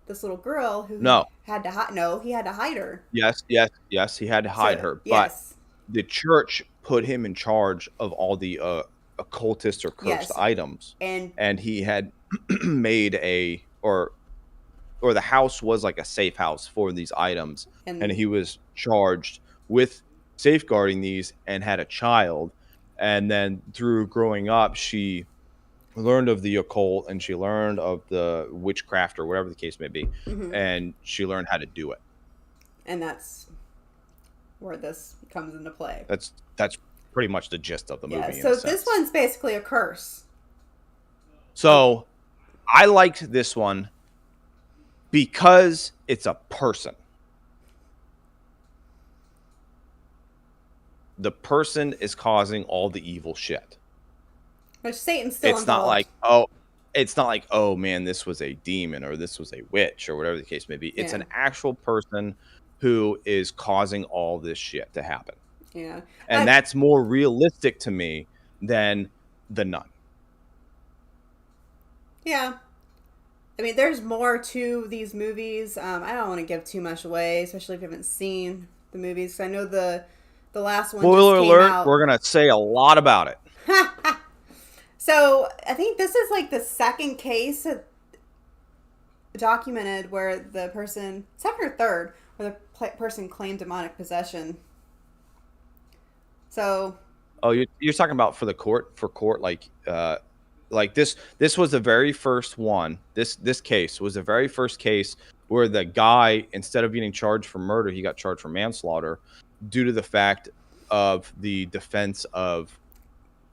S2: this little girl who
S1: No.
S2: had to hide. No, he had to hide her.
S1: Yes, yes, yes. He had to hide
S2: So
S1: her, but
S2: yes,
S1: the church put him in charge of all the occultist or cursed
S2: yes,
S1: items,
S2: and
S1: and he had made or the house was like a safe house for these items, and
S2: and
S1: he was charged with safeguarding these and had a child. And then through growing up, she learned of the occult and she learned of the witchcraft or whatever the case may be,
S2: mm-hmm.
S1: and she learned how to do it.
S2: And that's where this comes into play.
S1: That's pretty much the gist of the
S2: Yeah.
S1: movie in a
S2: So this
S1: sense.
S2: one's basically a curse.
S1: So I liked this one because it's a person. The person is causing all the evil shit.
S2: Which Satan's still
S1: It's not
S2: involved.
S1: like, oh man, this was a demon or this was a witch or whatever the case may be. It's
S2: Yeah.
S1: an actual person who is causing all this shit to happen.
S2: Yeah.
S1: And that's more realistic to me than The Nun.
S2: Yeah. I mean, there's more to these movies. I don't want to give too much away, especially if you haven't seen the movies. 'Cause I know the last one
S1: Spoiler
S2: just came
S1: alert,
S2: out.
S1: we're going to say a lot about it.
S2: So I think this is like the second case documented where the person, second or third, where the person claimed demonic possession. So,
S1: Oh, you're talking about for court, like this was the very first one. This case was the very first case where the guy, instead of getting charged for murder, he got charged for manslaughter due to the fact of the defense of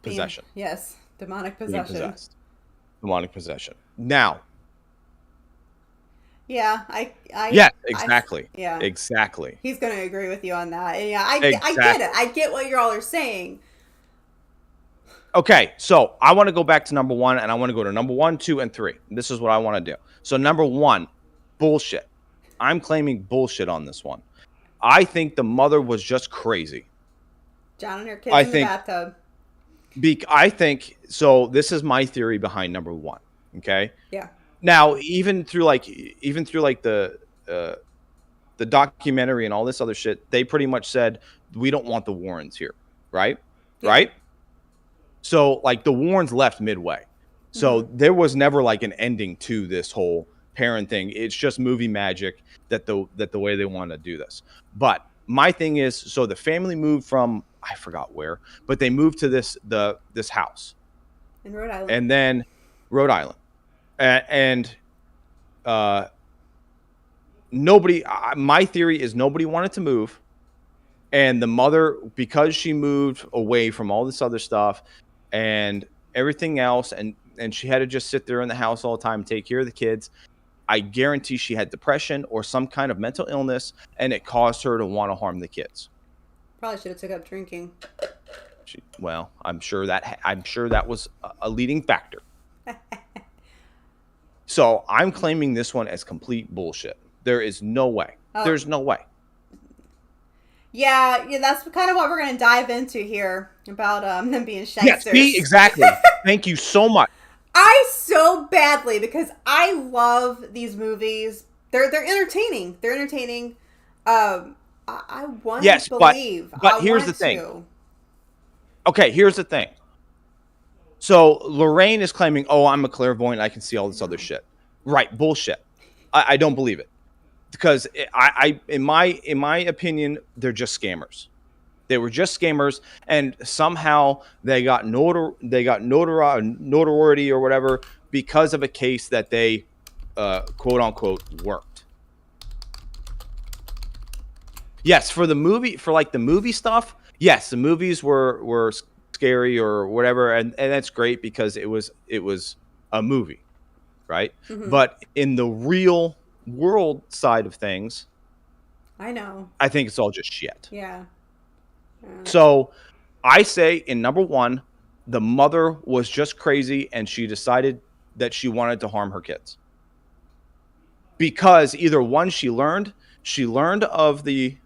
S1: possession.
S2: Yes, demonic
S1: Being
S2: possession.
S1: possessed. Demonic possession. Now,
S2: Yeah,
S1: yeah, exactly.
S2: Yeah,
S1: Exactly.
S2: he's going to agree with you on that. And yeah, I
S1: Exactly.
S2: get it. I get what y'all are saying.
S1: Okay, so I want to go back to number one, and I want to go to number 1, 2, and 3. This is what I want to do. So number 1, bullshit. I'm claiming bullshit on this one. I think the mother was just crazy.
S2: John and her kids in the bathtub.
S1: I think so. This is my theory behind number 1. Okay.
S2: Yeah.
S1: Now, even through the documentary and all this other shit, they pretty much said we don't want the Warrens here, right?
S2: Yeah.
S1: Right. So like the Warrens left midway. So there was never like an ending to this whole parent thing. It's just movie magic that the way they want to do this. But my thing is, so the family moved from, I forgot where, but they moved to this house
S2: in Rhode Island.
S1: And then Rhode Island. And nobody, my theory is nobody wanted to move. And the mother, because she moved away from all this other stuff and everything else, and she had to just sit there in the house all the time and take care of the kids, I guarantee she had depression or some kind of mental illness, and it caused her to want to harm the kids.
S2: Probably should have took up drinking.
S1: Well, I'm sure that was a leading factor. So I'm claiming this one as complete bullshit. There is no way. Oh. There's no way.
S2: Yeah, that's kind of what we're going to dive into here about them being shysters.
S1: Yes, exactly. Thank you so much.
S2: I so badly, because I love these movies. They're entertaining. They're entertaining. I want to believe.
S1: But here's the thing. Okay, here's the thing. So Lorraine is claiming, "Oh, I'm a clairvoyant. I can see all this other shit." Right? Bullshit. I don't believe it, because in my opinion, they're just scammers. They were just scammers, and somehow they got notoriety or whatever because of a case that they quote unquote worked. Yes, for the movie stuff. Yes, the movies were scary or whatever, and that's great because it was a movie, right? Mm-hmm. But in the real world side of things,
S2: I know,
S1: I think it's all just shit.
S2: Yeah.
S1: So I say in number one, the mother was just crazy and she decided that she wanted to harm her kids. Because either one, she learned of the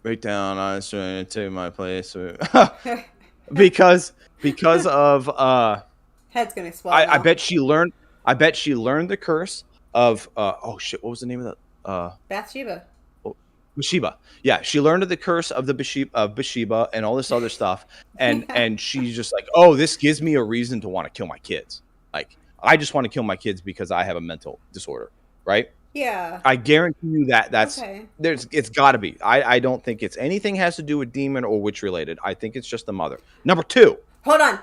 S1: right down on to my place because of
S2: Head's gonna explode.
S1: I bet she learned the curse of oh shit, what was the name of that
S2: Bathsheba.
S1: Bathsheba. Yeah, she learned of the curse of the Bathsheba and all this other stuff, and she's just like, oh, this gives me a reason to want to kill my kids. Like, I just want to kill my kids because I have a mental disorder, right?
S2: Yeah.
S1: I guarantee you that's
S2: okay.
S1: it's got to be. I don't think it's anything has to do with demon or witch related. I think it's just the mother. Number two.
S2: Hold on.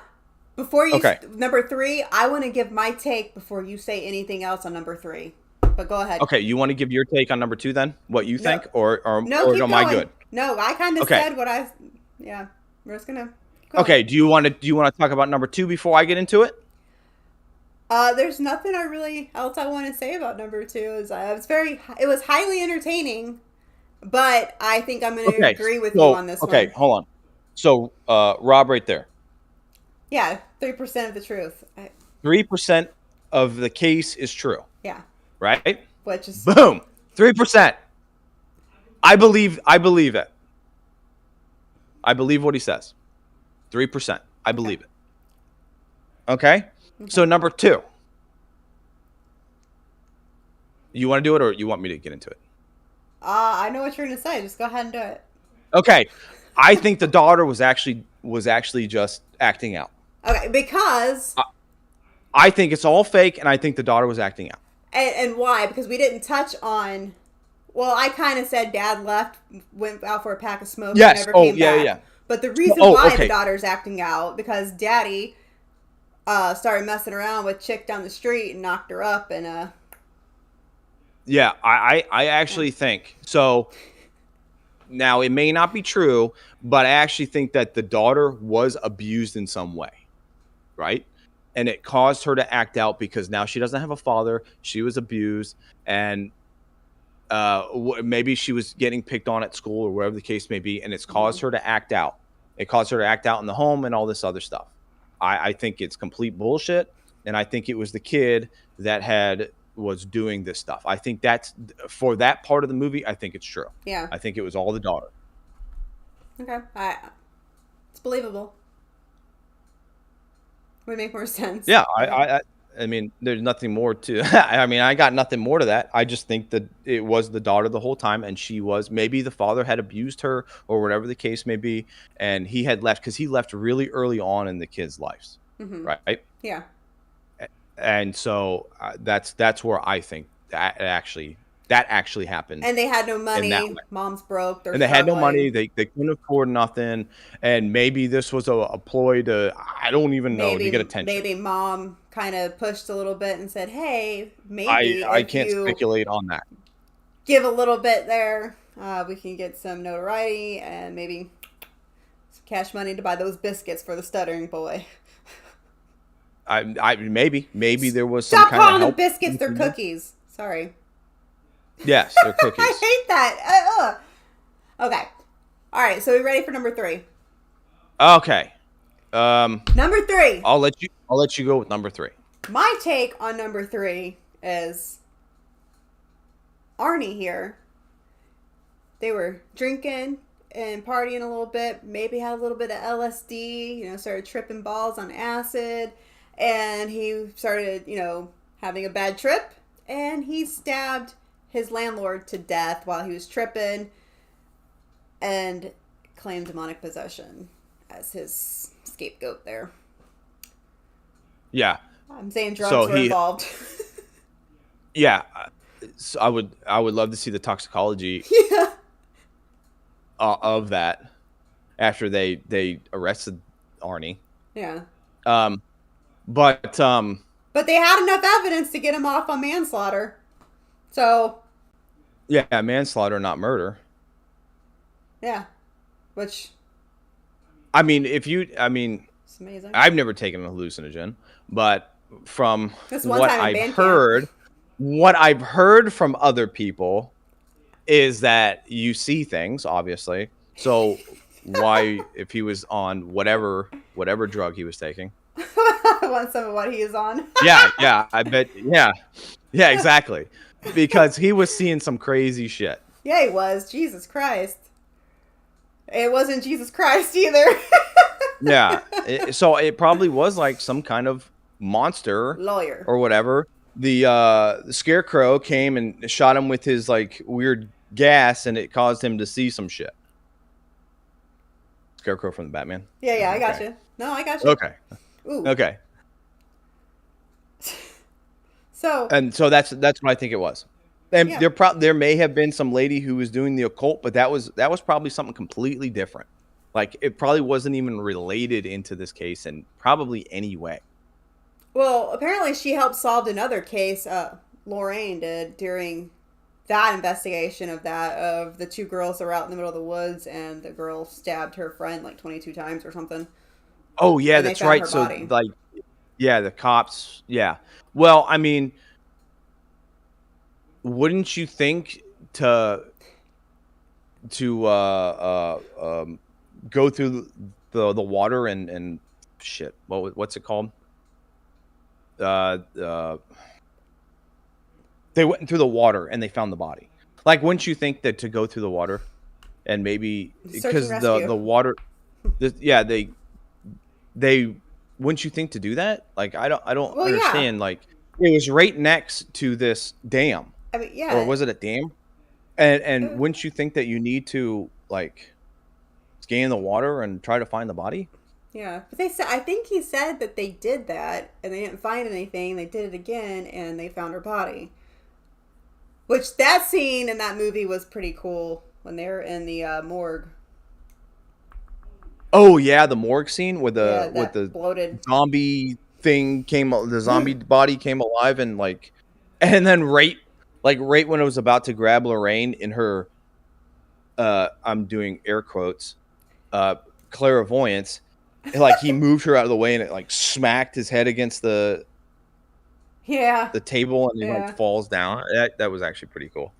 S2: Before you
S1: Okay.
S2: Number 3, I want to give my take before you say anything else on number 3. But go ahead.
S1: Okay, you want to give your take on number two then? What you think, or
S2: no, keep
S1: am
S2: going.
S1: I good?
S2: No, I kind of said what I. Yeah, we're just gonna.
S1: Okay, do you want to talk about number two before I get into it?
S2: There's nothing else I want to say about number 2. It was highly entertaining, but I think I'm going to agree with you on this one.
S1: Okay, hold on. So, Rob, right there.
S2: Yeah, 3% of the truth.
S1: 3% of the case is true.
S2: Yeah.
S1: Right?
S2: Which is
S1: boom, 3%. I believe it. I believe what he says. 3%. I believe it. Okay? So number 2. You want to do it, or you want me to get into it?
S2: I know what you're going to say. Just go ahead and do it.
S1: Okay. I think the daughter was actually just acting out.
S2: Okay, because
S1: I think it's all fake, and I think the daughter was acting out.
S2: And why? Because we didn't touch on. Well, I kind of said Dad left, went out for a pack of smoke,
S1: yes.
S2: and never came back.
S1: Yeah.
S2: But the reason why the daughter's acting out because Daddy started messing around with chick down the street and knocked her up and
S1: Yeah, I actually think so. Now, it may not be true, but I actually think that the daughter was abused in some way, right? And it caused her to act out because now she doesn't have a father. She was abused, and maybe she was getting picked on at school or wherever the case may be, and it's caused her to act out. It caused her to act out in the home and all this other stuff. I think it's complete bullshit, and I think it was the kid that was doing this stuff. I think that's for that part of the movie. I think it's true.
S2: Yeah.
S1: I think it was all the daughter.
S2: Okay. It's believable. Would make more sense.
S1: Yeah. I mean, there's nothing more to. I mean, I got nothing more to that. I just think that it was the daughter the whole time, and maybe the father had abused her or whatever the case may be, and he had left because he left really early on in the kids' lives, right?
S2: Yeah.
S1: And so that's where I think that actually happened.
S2: And they had no money. Mom's broke.
S1: And they had no money. They couldn't afford nothing. And maybe this was a ploy to, I don't even know, to get attention.
S2: Maybe Mom kind of pushed a little bit and said, hey, maybe
S1: I can't speculate on that.
S2: Give a little bit there. We can get some notoriety and maybe some cash money to buy those biscuits for the stuttering boy.
S1: Maybe there was some
S2: Stop
S1: kind of help.
S2: calling them biscuits, they're cookies. Sorry.
S1: Yes, they're cookies.
S2: I hate that. Okay. All right, so we ready for number 3?
S1: Okay.
S2: Number 3.
S1: I'll let you go with number 3.
S2: My take on number 3 is Arnie here. They were drinking and partying a little bit, maybe had a little bit of LSD, started tripping balls on acid, and he started, having a bad trip, and he stabbed his landlord to death while he was tripping and claimed demonic possession as his scapegoat there.
S1: Yeah.
S2: I'm saying drugs were involved.
S1: Yeah. So I would love to see the toxicology of that after they arrested Arnie.
S2: Yeah.
S1: But
S2: they had enough evidence to get him off on manslaughter. So.
S1: Yeah, manslaughter, not murder.
S2: Yeah. Which.
S1: I mean, it's
S2: amazing.
S1: I've never taken a hallucinogen, but from
S2: what
S1: I've heard from other people, is that you see things, obviously. So why, if he was on whatever drug he was taking?
S2: I want some of what he is on.
S1: Yeah, I bet. Yeah, exactly. Because he was seeing some crazy shit.
S2: Yeah, he was. Jesus Christ. It wasn't Jesus Christ either.
S1: Yeah. So it probably was like some kind of monster
S2: Lawyer.
S1: or whatever. The scarecrow came and shot him with his like weird gas, and it caused him to see some shit. Scarecrow from the Batman.
S2: Yeah, I got you. No, I got you.
S1: Okay.
S2: Ooh.
S1: Okay.
S2: So
S1: that's what I think it was. And
S2: yeah.
S1: there may have been some lady who was doing the occult, but that was probably something completely different. Like it probably wasn't even related into this case in probably any way.
S2: Well, apparently she helped solve another case. Lorraine did during that investigation of the two girls that were out in the middle of the woods, and the girl stabbed her friend like 22 times or something.
S1: Oh yeah, that's right. So
S2: body.
S1: like, yeah, the cops. Yeah. Well, I mean, wouldn't you think to go through the water and shit? What's it called? They went through the water and they found the body. Like, wouldn't you think that to go through the water and maybe because the water, they wouldn't you think to do that? Like, I don't understand. Yeah. Like, it was right next to this dam.
S2: I mean, yeah.
S1: Or was it a dam? And wouldn't you think that you need to like scan the water and try to find the body?
S2: Yeah, but I think he said that they did that and they didn't find anything. They did it again and they found her body. Which that scene in that movie was pretty cool when they were in the morgue.
S1: Oh yeah, the morgue scene with the
S2: bloated
S1: zombie thing the zombie body came alive and then right when it was about to grab Lorraine in her I'm doing air quotes clairvoyance, like he moved her out of the way and it like smacked his head against the table and he like falls down. That was actually pretty cool.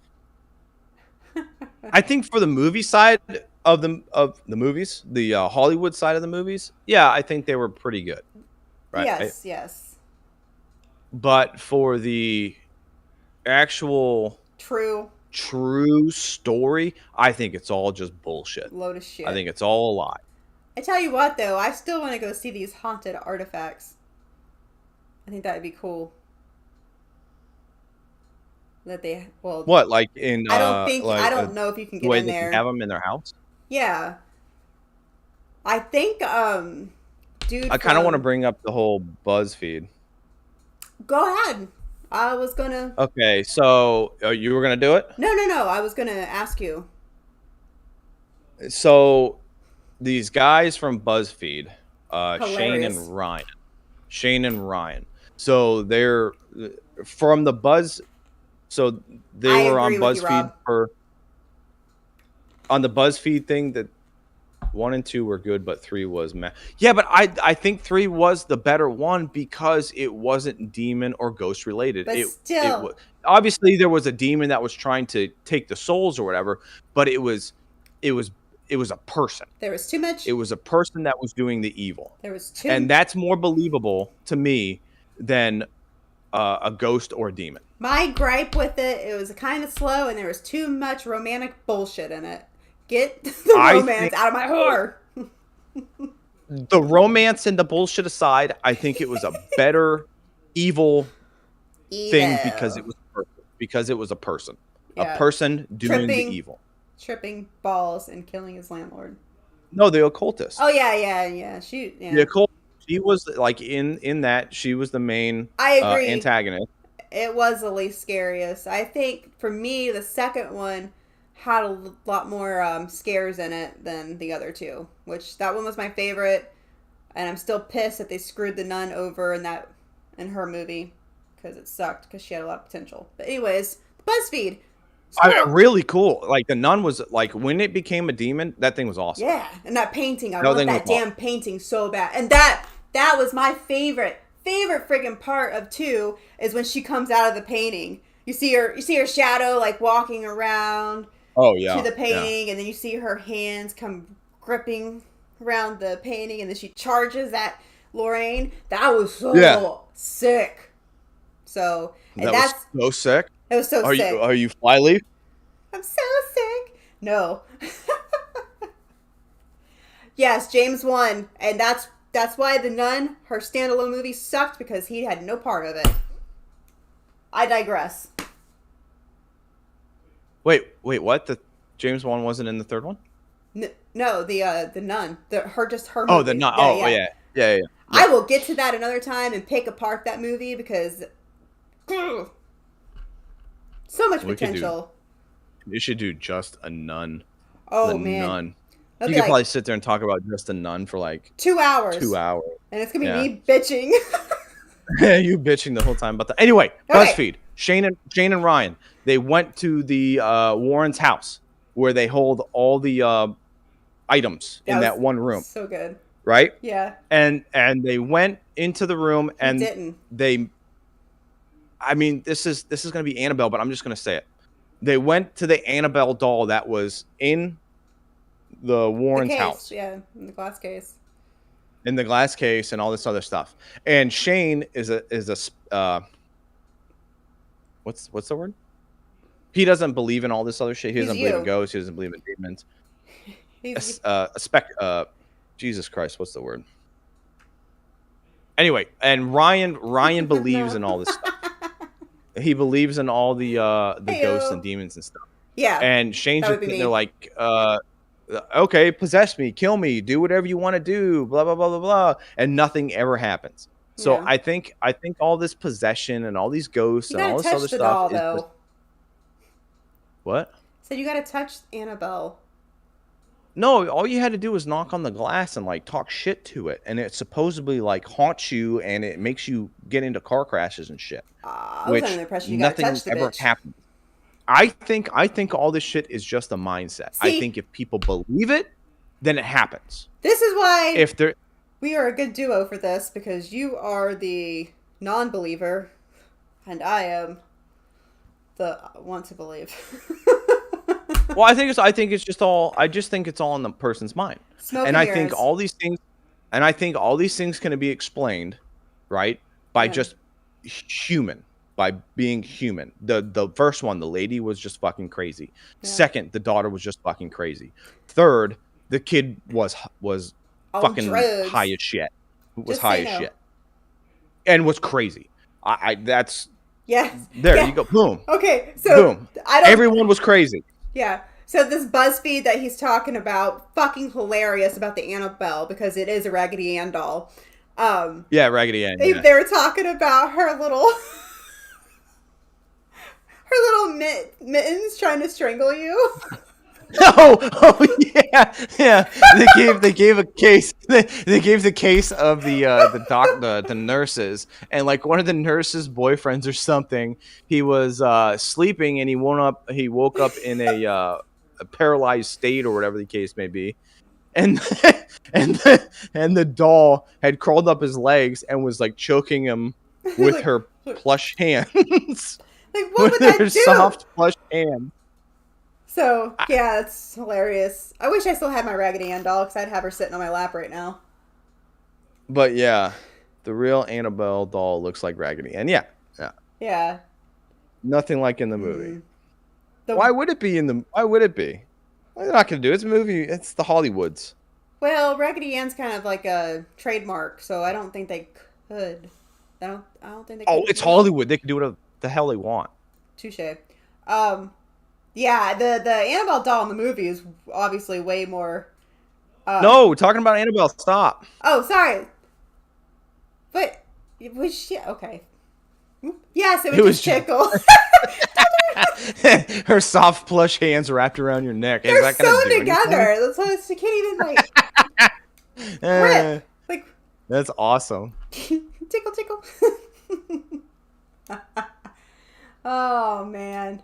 S1: I think for the movie side of the movies, the Hollywood side of the movies, yeah, I think they were pretty good. Right?
S2: Yes.
S1: But for the actual
S2: true
S1: story, I think it's all just bullshit.
S2: Load of shit.
S1: I think it's all a lie.
S2: I tell you what, though, I still want to go see these haunted artifacts. I think that would be cool. That they
S1: what like in
S2: I don't know if you can get in there.
S1: They have them in their house.
S2: Yeah, I think dude.
S1: I kind of want to bring up the whole BuzzFeed.
S2: Go ahead. I was gonna.
S1: Okay, so you were gonna do it?
S2: No. I was gonna ask you.
S1: So these guys from BuzzFeed, Shane and Ryan. So they're from the Buzz. So they were on BuzzFeed on the BuzzFeed thing that 1 and 2 were good, but 3 was meh. Yeah, but I think 3 was the better one because it wasn't demon or ghost related.
S2: But still,
S1: obviously there was a demon that was trying to take the souls or whatever, but it was a person.
S2: There was too much.
S1: It was a person that was doing the evil.
S2: There was too,
S1: and that's more believable to me than a ghost or a demon.
S2: My gripe with it was kind of slow, and there was too much romantic bullshit in it. Get the romance out of my horror.
S1: The romance and the bullshit aside, I think it was a better evil thing because it was a person. Yeah. A person doing the evil.
S2: Tripping balls and killing his landlord.
S1: No, the occultist.
S2: Oh yeah.
S1: The occultist. She was like in that she was the main antagonist.
S2: It was the least scariest. I think for me, the second one had a lot more scares in it than the other two. Which that one was my favorite, and I'm still pissed that they screwed the nun over in her movie because it sucked because she had a lot of potential. But anyways, BuzzFeed.
S1: Really cool. Like the nun was like when it became a demon, that thing was awesome.
S2: Yeah, and that painting, I want that damn painting so bad. And that was my favorite friggin' part of 2 is when she comes out of the painting You see her shadow like walking around
S1: Oh
S2: to
S1: yeah,
S2: the
S1: yeah,
S2: painting, and then you see her hands come gripping around the painting, and then she charges at Lorraine. That was
S1: yeah.
S2: so sick. So, and
S1: That was
S2: that's
S1: so sick.
S2: it was so sick.
S1: Are you Flyleaf?
S2: I'm so sick. No. Yes, James won, and that's why The Nun, her standalone movie, sucked because he had no part of it. I digress.
S1: Wait, what? The James Wan wasn't in the third one?
S2: No, the Nun, her
S1: Oh, the
S2: movie.
S1: not.
S2: Yeah,
S1: Oh,
S2: yeah.
S1: yeah, yeah, yeah,
S2: I
S1: yeah.
S2: will get to that another time and pick apart that movie because so much
S1: We could do.
S2: potential.
S1: You should do just a nun. The
S2: Oh man,
S1: nun.
S2: that'll
S1: You
S2: be
S1: could probably
S2: like
S1: sit there and talk about just a nun for like
S2: 2 hours,
S1: 2 hours.
S2: and it's gonna be
S1: Yeah.
S2: me bitching.
S1: You bitching the whole time about that. Anyway,
S2: Okay.
S1: BuzzFeed. Shane and Ryan. They went to the Warren's house where they hold all the items
S2: That
S1: in
S2: was
S1: that one room,
S2: so good.
S1: right?
S2: Yeah,
S1: And they went into the room
S2: he
S1: and
S2: didn't.
S1: they. I mean, this is going to be Annabelle, but I'm just going to say it. They went to the Annabelle doll that was in the
S2: The
S1: Warren's
S2: case,
S1: house,
S2: yeah, in the glass case.
S1: in the glass case, and all this other stuff. And Shane is a what's the word? He doesn't believe in all this other shit. He
S2: He's
S1: doesn't believe in
S2: you.
S1: ghosts. He doesn't believe in demons.
S2: He's
S1: Jesus Christ, what's the word? Anyway, and Ryan believes
S2: no.
S1: in all this stuff. He believes in all the ghosts and
S2: Heyo.
S1: demons and stuff.
S2: Yeah,
S1: And Shane's
S2: that
S1: just
S2: would be
S1: sitting there
S2: me.
S1: like, okay, possess me, kill me, do whatever you want to do, blah blah blah blah blah, and nothing ever happens. So
S2: Yeah,
S1: I think all this possession and all these ghosts
S2: you
S1: and all
S2: gotta
S1: this other
S2: touch the
S1: stuff
S2: doll
S1: is just
S2: though.
S1: what?
S2: So you gotta touch Annabelle.
S1: No, all you had to do was knock on the glass and like talk shit to it, and it supposedly like haunts you and it makes you get into car crashes and shit,
S2: I was under the
S1: which
S2: impression you gotta
S1: nothing
S2: touch the
S1: ever
S2: bitch.
S1: happens. I think all this shit is just a mindset. I
S2: See,
S1: think if people believe it, then it happens.
S2: this is why
S1: If they're
S2: we are a good duo for this because you are the non-believer, and I am the want to believe.
S1: well, I think it's just all I just think it's all in the person's mind.
S2: Smoke
S1: And
S2: and
S1: I think
S2: mirrors.
S1: all these things and I think all these things can be explained, right? By
S2: Yeah.
S1: just human, by being human. The first one, the lady was just fucking crazy.
S2: Yeah.
S1: Second, the daughter was just fucking crazy. Third, the kid was
S2: On
S1: fucking
S2: drugs.
S1: high as shit. Was
S2: Just
S1: high
S2: say
S1: as
S2: no.
S1: shit. And was crazy. I that's
S2: Yes.
S1: there
S2: Yeah.
S1: you go. Boom.
S2: Okay, so
S1: Boom.
S2: I don't.
S1: Everyone was crazy.
S2: Yeah. So this BuzzFeed that he's talking about, fucking hilarious about the Annabelle because it is a Raggedy Ann doll.
S1: Yeah, Raggedy Ann. Yeah.
S2: They were talking about her little mittens trying to strangle you.
S1: Oh yeah, yeah. They gave a case. They gave the case of the nurses, and like one of the nurses' boyfriends or something. He was sleeping and he woke up in a paralyzed state or whatever the case may be, and and the doll had crawled up his legs and was like choking him with
S2: like,
S1: her plush hands,
S2: like what would
S1: with her
S2: that do?
S1: soft plush hands.
S2: So yeah, it's hilarious. I wish I still had my Raggedy Ann doll because I'd have her sitting on my lap right now.
S1: But yeah, the real Annabelle doll looks like Raggedy Ann. Yeah, yeah.
S2: Yeah.
S1: Nothing like in the movie.
S2: Mm. The,
S1: Why would it be in the? Why would it be? Well, they're not gonna do it. It's a movie. It's the Hollywoods.
S2: Well, Raggedy Ann's kind of like a trademark, so I don't think they could. I don't think they could.
S1: Oh, it's Hollywood. They can do whatever the hell they want.
S2: Touche. Yeah, the Annabelle doll in the movie is obviously way more.
S1: No, we're talking about Annabelle. Stop.
S2: Oh, sorry. But was she okay? Yes, it was just tickle.
S1: Her soft plush hands wrapped around your neck. Is
S2: They're
S1: that gonna
S2: sewn
S1: do
S2: together. That's why she can't even like grip. Like
S1: That's awesome.
S2: tickle, tickle. Oh man.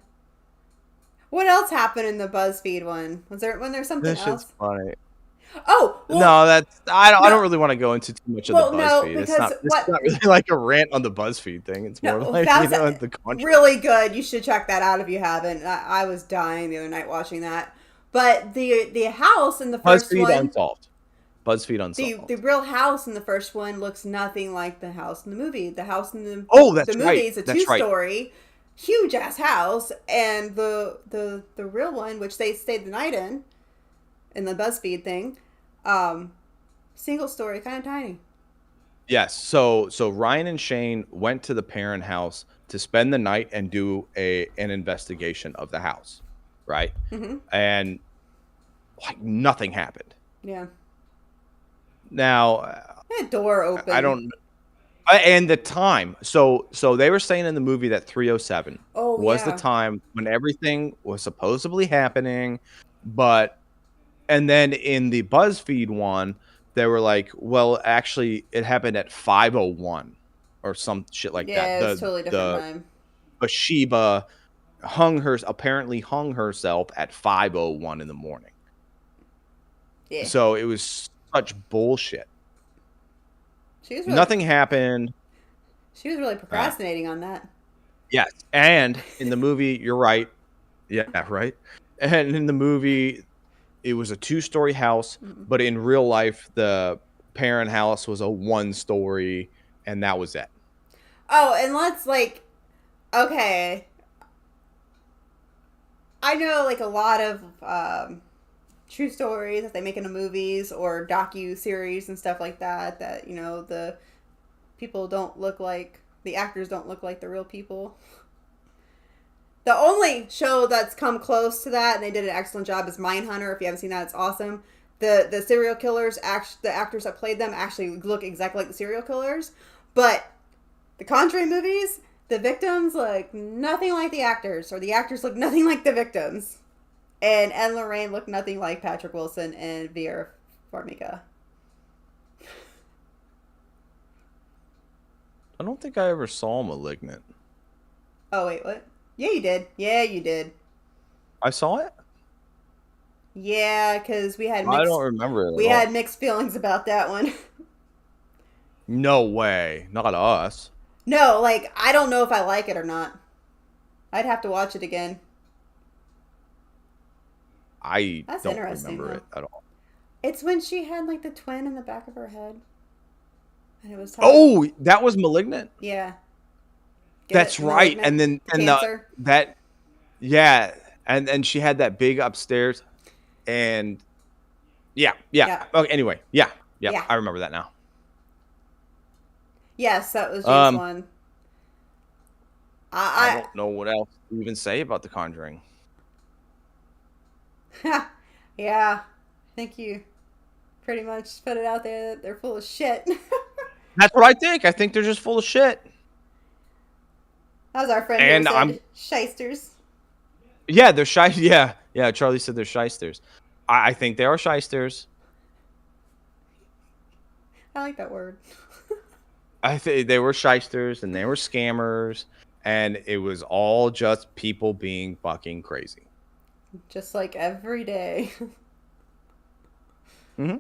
S2: What else happened in the BuzzFeed one? Was there something
S1: This
S2: else?
S1: shit's funny.
S2: Oh well,
S1: No, that's I
S2: no,
S1: don't really want to go into too much of the
S2: well, no,
S1: BuzzFeed. It's
S2: because
S1: not this is
S2: what?
S1: not really like a rant on the BuzzFeed thing. It's more
S2: No,
S1: like,
S2: that's
S1: the Conjuring.
S2: really good. You should check that out if you haven't. I was dying the other night watching that. But the house in the first
S1: BuzzFeed
S2: one,
S1: Unsolved. BuzzFeed
S2: the
S1: Unsolved.
S2: real house in the first one looks nothing like the house in the movie. The house in
S1: Oh,
S2: the
S1: that's
S2: movie
S1: right.
S2: is a two
S1: That's right.
S2: story, huge ass house, and the real one, which they stayed the night in the BuzzFeed thing, um, single story, kind of tiny.
S1: Yes. So Ryan and Shane went to the parent house to spend the night and do an investigation of the house, right?
S2: Mm-hmm.
S1: And like nothing happened.
S2: Yeah,
S1: Now,
S2: that door
S1: I
S2: open.
S1: don't and the time. So they were saying in the movie that 307
S2: Oh
S1: was the
S2: yeah,
S1: time when everything was supposedly happening, but and then in the BuzzFeed one, they were like, well, actually it happened at 5:01 or some shit like that.
S2: yeah, it's totally different
S1: The
S2: time.
S1: Bathsheba apparently hung herself at 5:01 in the morning.
S2: Yeah,
S1: So it was such bullshit.
S2: she was really
S1: Nothing happened.
S2: she was really
S1: Uh,
S2: procrastinating on that.
S1: yes, and in the movie, you're right. Yeah, right. And in the movie, it was a two-story house,
S2: Mm.
S1: but in real life, the parent house was a one-story, and that was it.
S2: Oh, and let's like, okay, I know like a lot of true stories that they make into movies or docu series and stuff like that. That the people don't look like the actors don't look like the real people. The only show that's come close to that, and they did an excellent job, is Mindhunter. If you haven't seen that, it's awesome. The serial killers, the actors that played them actually look exactly like the serial killers. But the Conjuring movies, the victims look nothing like the actors, or the actors look nothing like the victims. And Ed and Lorraine look nothing like Patrick Wilson and Vera Farmiga.
S1: I don't think I ever saw *Malignant*.
S2: Oh wait, what? Yeah, you did. Yeah, you did.
S1: I saw it.
S2: Yeah, because
S1: I don't remember it
S2: we
S1: at
S2: had
S1: all.
S2: mixed feelings about that one.
S1: No way, not us.
S2: No, like I don't know if I like it or not. I'd have to watch it again.
S1: I
S2: That's
S1: don't
S2: interesting
S1: remember
S2: though.
S1: it at all.
S2: It's when she had like the twin in the back of her head, and it was talking.
S1: Oh, that was *Malignant*.
S2: Yeah, get
S1: That's
S2: it?
S1: right.
S2: Malignant,
S1: And then
S2: the
S1: and the
S2: cancer.
S1: that yeah, and she had that big upstairs, and yeah, yeah.
S2: Yeah,
S1: Okay, anyway, yeah, yeah.
S2: yeah.
S1: I remember that now.
S2: Yes, that was James
S1: Um,
S2: one.
S1: I
S2: I,
S1: don't know what else to even say about The Conjuring.
S2: I yeah. I think you pretty much put it out there that they're full of shit.
S1: That's what I think. I think they're just full of shit.
S2: As our friend here
S1: And I'm
S2: said, shysters.
S1: yeah, they're shy. Yeah, yeah. Charlie said they're shysters. I think they are shysters.
S2: I like that word.
S1: I think they were shysters and they were scammers, and it was all just people being fucking crazy.
S2: Just like every day.
S1: Hmm. Some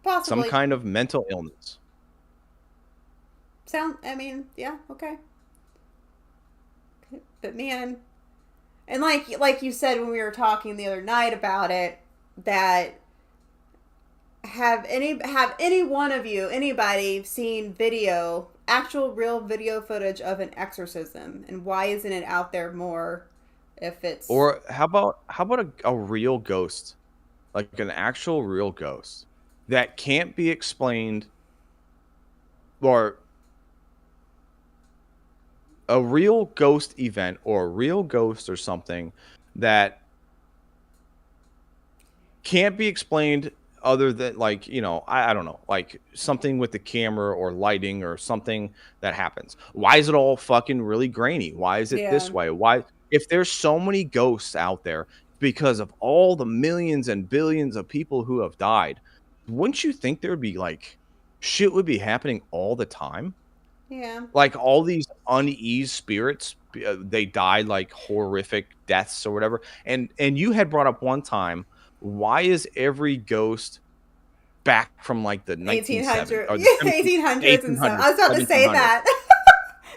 S2: Possibly.
S1: kind of mental illness.
S2: I mean, yeah, okay. But man, and like you said when we were talking the other night about it, that have any one of you, anybody seen actual real video footage of an exorcism, and why isn't it out there more? If it's
S1: Or how about a real ghost, like an actual real ghost that can't be explained, or a real ghost event or a real ghost or something that can't be explained other than like I don't know, like something with the camera or lighting or something that happens. Why is it all fucking really grainy? Why is it
S2: yeah,
S1: this way? Why, if there's so many ghosts out there because of all the millions and billions of people who have died, wouldn't you think there would be like shit would be happening all the time?
S2: yeah,
S1: Like all these uneasy spirits, they died like horrific deaths or whatever. And you had brought up one time why is every ghost back from like the 1970s
S2: 1800,
S1: or the
S2: 1800s and stuff. I was about to say
S1: 1700s?
S2: that.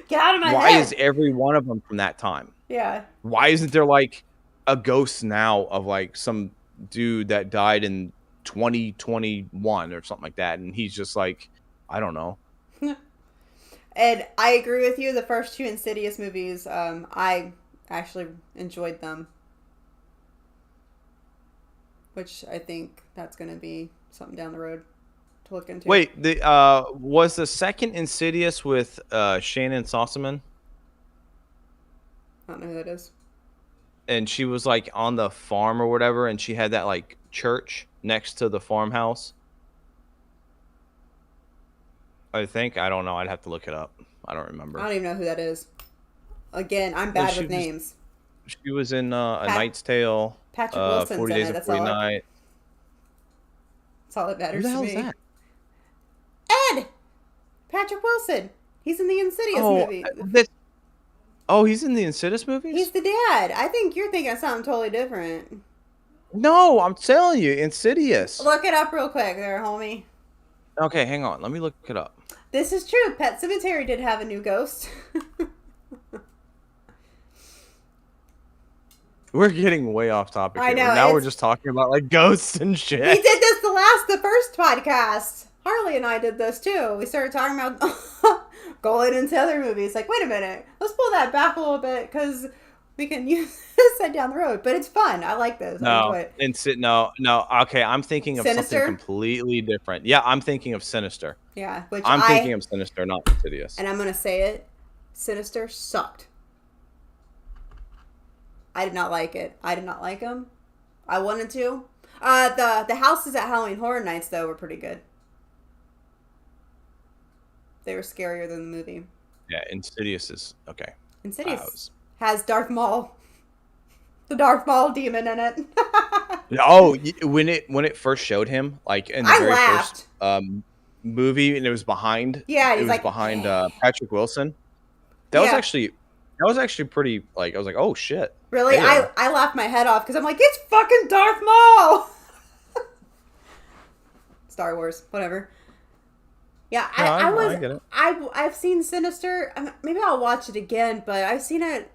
S2: Get out of my
S1: Why
S2: head.
S1: is every one of them from that time?
S2: Yeah.
S1: Why isn't there like a ghost now of like some dude that died in 2021 or something like that, and he's just like, I don't know.
S2: And I agree with you. The first two Insidious movies, I actually enjoyed them. Which I think that's going to be something down the road to look into.
S1: Wait, the was the second Insidious with Shannon Sossaman?
S2: I don't know who that is.
S1: And she was like on the farm or whatever, and she had that like church next to the farmhouse. I think. I don't know. I'd have to look it up. I don't remember.
S2: I don't even know who that is. Again, I'm bad with names.
S1: She was in A Knight's Tale.
S2: Patrick Wilson's
S1: 40 Days
S2: in it.
S1: and 40 Nights.
S2: That's all that matters
S1: Who the hell
S2: to
S1: is
S2: me.
S1: that?
S2: Ed! Patrick Wilson. He's in the Insidious movie.
S1: He's in the Insidious movies?
S2: He's the dad. I think you're thinking of something totally different.
S1: No, I'm telling you, Insidious.
S2: Look it up real quick there, homie.
S1: Okay, hang on. Let me look it up.
S2: This is true. Pet Sematary did have a new ghost.
S1: We're getting way off topic here.
S2: I know.
S1: Now we're just talking about like ghosts and shit.
S2: We did this the first podcast. Harley and I did this too. We started talking about going into other movies. Like, wait a minute. Let's pull that back a little bit because we can use this down the road. But it's fun. I like this.
S1: No. Okay, I'm thinking of
S2: Sinister?
S1: something completely different. Yeah, I'm thinking of Sinister.
S2: Yeah,
S1: I'm thinking of Sinister, not Insidious.
S2: And I'm going to say it. Sinister sucked. I did not like it. I did not like them. I wanted to. The houses at Halloween Horror Nights, though, were pretty good. They were scarier than the movie.
S1: Yeah, Insidious is okay.
S2: Insidious has Darth Maul. The Darth Maul demon in it.
S1: Oh, when it first showed him, like in the very first movie, and it was behind.
S2: Yeah,
S1: it was like behind Patrick Wilson. That was actually pretty. Like I was like, oh shit.
S2: Really, I laughed my head off because I'm like, it's fucking Darth Maul. Star Wars, whatever. Yeah, I get it. I've seen Sinister. Maybe I'll watch it again, but I've seen it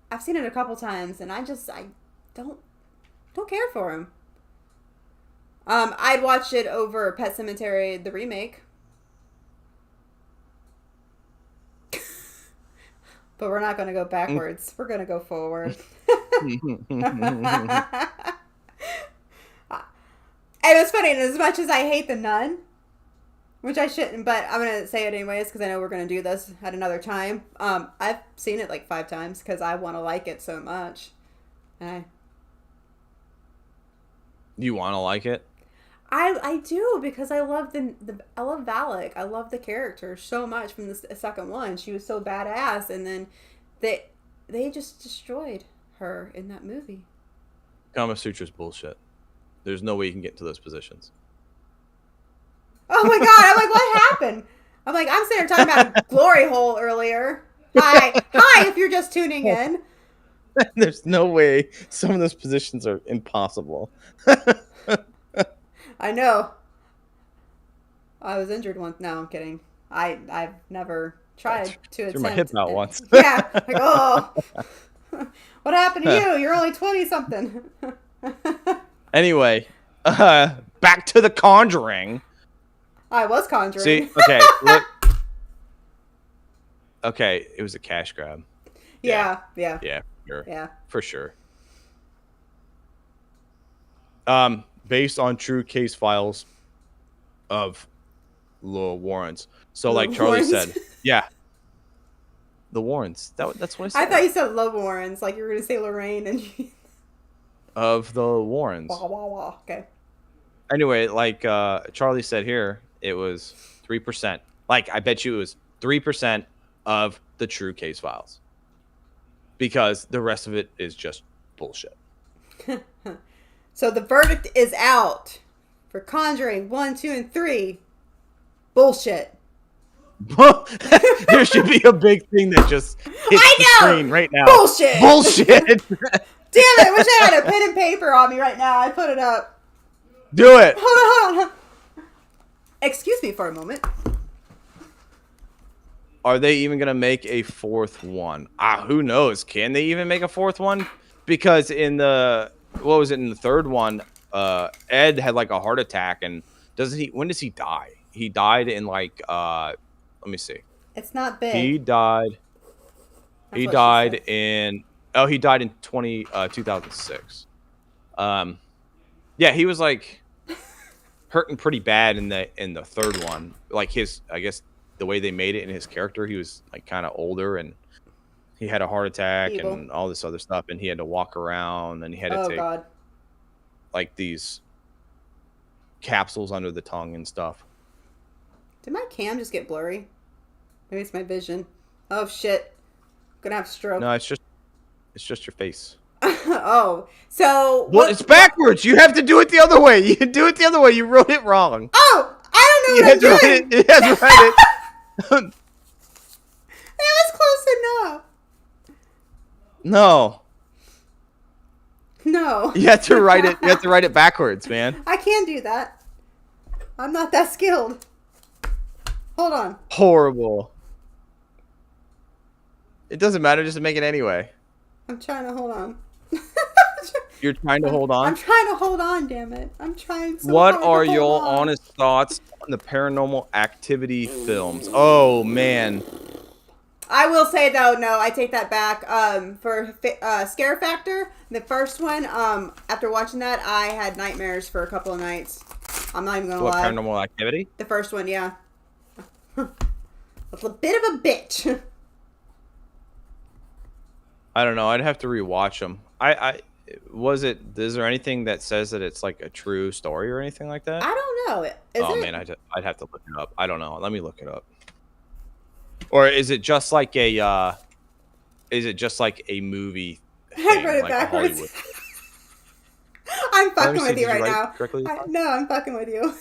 S2: a couple times, and I don't care for him. I'd watch it over Pet Sematary, the remake. But we're not going to go backwards. We're going to go forward. And it's funny, and as much as I hate The Nun, which I shouldn't, but I'm going to say it anyways because I know we're going to do this at another time. I've seen it like 5 times because I want to like it so much.
S1: You want to like it?
S2: I do because I love I love Valak. I love the character so much from the second one. She was so badass, and then they just destroyed her in that movie.
S1: Kama Sutra's bullshit. There's no way you can get into those positions.
S2: Oh my god! I'm like, what happened? I'm like, I'm sitting here talking about Glory Hole earlier. Hi, if you're just tuning in.
S1: There's no way some of those positions are impossible.
S2: I know. I was injured once. No, I'm kidding. I've never tried to attempt.
S1: Threw my hip out once.
S2: Yeah. Like, oh. What happened to you? You're only 20-something.
S1: Anyway, back to the Conjuring.
S2: I was Conjuring.
S1: See, okay, look. Okay, it was a cash grab.
S2: Yeah.
S1: Sure.
S2: Yeah.
S1: For sure. Based on true case files of the Warrens. So, like Charlie said, yeah, the Warrens. That's what I said.
S2: I thought you said Love Warrens, like you were going to say Lorraine and
S1: of the Warrens.
S2: Wah, wah, wah. Okay.
S1: Anyway, like Charlie said here, it was 3%. Like, I bet you it was 3% of the true case files. Because the rest of it is just bullshit.
S2: So the verdict is out for Conjuring 1, 2, and 3. Bullshit.
S1: There should be a big thing that just hits the screen right now.
S2: Bullshit.
S1: Bullshit.
S2: Damn it! I wish I had a pen and paper on me right now. I'd put it up.
S1: Do it.
S2: Hold on. Excuse me for a moment.
S1: Are they even gonna make a fourth one? Who knows? Can they even make a fourth one? Because in the what was it in the third one? Ed had like a heart attack, and doesn't he? When does he die? He died in like let me see.
S2: It's not big.
S1: He died.
S2: That's
S1: He
S2: what she
S1: died
S2: said.
S1: in. Oh, he died in 2006. Yeah, he was like hurting pretty bad in the third one. Like his, I guess the way they made it in his character, he was like kind of older and he had a heart attack
S2: Evil.
S1: and all this other stuff, and he had to walk around and he had to
S2: Oh
S1: take
S2: God.
S1: like these capsules under the tongue and stuff.
S2: Did my cam just get blurry? Maybe it's my vision. Oh shit. I'm gonna have a stroke.
S1: No, it's just your face.
S2: Oh, so
S1: Well,
S2: what?
S1: it's backwards. You have to do it the other way. You do it the other way. You wrote it wrong.
S2: Oh, I don't
S1: You
S2: know what
S1: had
S2: I'm
S1: to write
S2: doing.
S1: it. You had to write it.
S2: It was close enough.
S1: No,
S2: No.
S1: you have to write it. You have to write it backwards, man.
S2: I can do that. I'm not that skilled. Hold on.
S1: Horrible. It doesn't matter. Just make it anyway.
S2: I'm trying to hold on.
S1: You're trying to hold
S2: I'm
S1: on.
S2: trying to hold on, damn it. I'm trying so
S1: What
S2: hard to
S1: are
S2: hold
S1: your
S2: on.
S1: honest thoughts on the Paranormal Activity films? Oh man.
S2: I will say though, no, I take that back. For scare factor, the first one, after watching that, I had nightmares for a couple of nights. I'm not even gonna
S1: What
S2: lie.
S1: Paranormal Activity?
S2: The first one, yeah. It's a bit of a bitch.
S1: I don't know. I'd have to rewatch them. I was it. Is there anything that says that it's like a true story or anything like that?
S2: I don't know. Is
S1: Oh
S2: it?
S1: man, I'd have to look it up. I don't know. Let me look it up. Or is it just like a? Is it just like a movie
S2: I
S1: thing,
S2: read it
S1: like a
S2: backwards.
S1: Hollywood?
S2: I'm
S1: Let me
S2: fucking
S1: see.
S2: with
S1: Did
S2: you
S1: you
S2: right
S1: write
S2: now.
S1: it correctly?
S2: No, I'm fucking with you.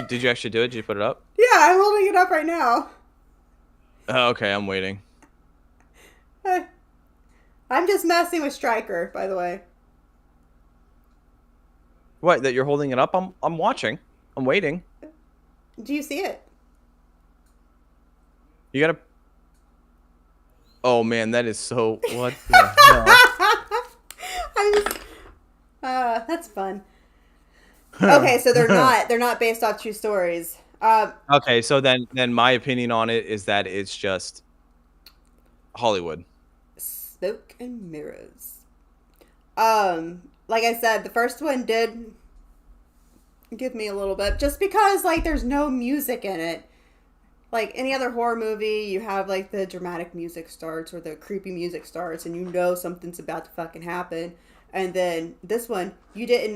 S1: Did you actually do it? Did you put it up?
S2: Yeah, I'm holding it up right now.
S1: Oh, okay, I'm waiting.
S2: I'm just messing with Stryker, by the way.
S1: What? That you're holding it up? I'm watching. I'm waiting.
S2: Do you see it?
S1: You gotta. Oh man, that is so. What the hell?
S2: I'm just. That's fun. Okay, so they're not based off true stories.
S1: Okay, so then my opinion on it is that it's just Hollywood.
S2: Smoke and mirrors. Like I said, the first one did give me a little bit, just because like there's no music in it. Like any other horror movie, you have like the dramatic music starts or the creepy music starts, and you know something's about to fucking happen. And then this one, you didn't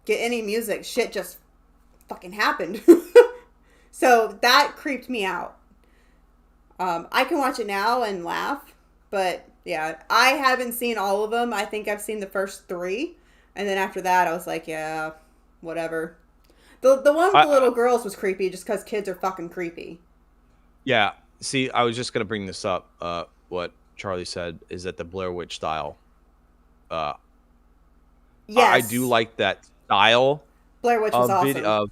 S2: get any music. Shit just fucking happened. So that creeped me out. I can watch it now and laugh, but yeah, I haven't seen all of them. I think I've seen the first 3, and then after that, I was like, yeah, whatever. The one with the little girls was creepy, just because kids are fucking creepy.
S1: Yeah. See, I was just gonna bring this up. What Charlie said is that the Blair Witch style.
S2: Yes,
S1: I do like that style
S2: Blair Witch was
S1: of
S2: awesome.
S1: video.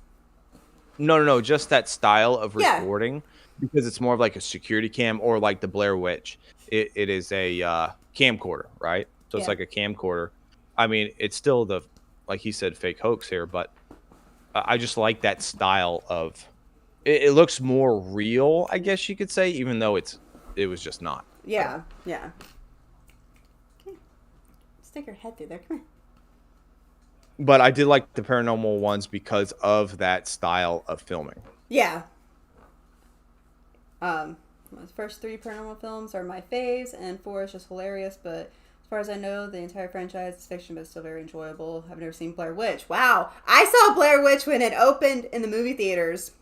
S1: No, just that style of
S2: Yeah.
S1: recording, because it's more of like a security cam, or like the Blair Witch. It is a camcorder, right? So it's
S2: Yeah.
S1: like a camcorder. I mean, it's still like he said, fake hoax here, but I just like that style of. It looks more real, I guess you could say, even though it was just not.
S2: Yeah, yeah. Okay, stick your head through there. Come here.
S1: But I did like the paranormal ones because of that style of filming.
S2: Yeah. The first 3 paranormal films are my faves, and 4 is just hilarious. But as far as I know, the entire franchise is fiction, but still very enjoyable. I've never seen Blair Witch. Wow, I saw Blair Witch when it opened in the movie theaters.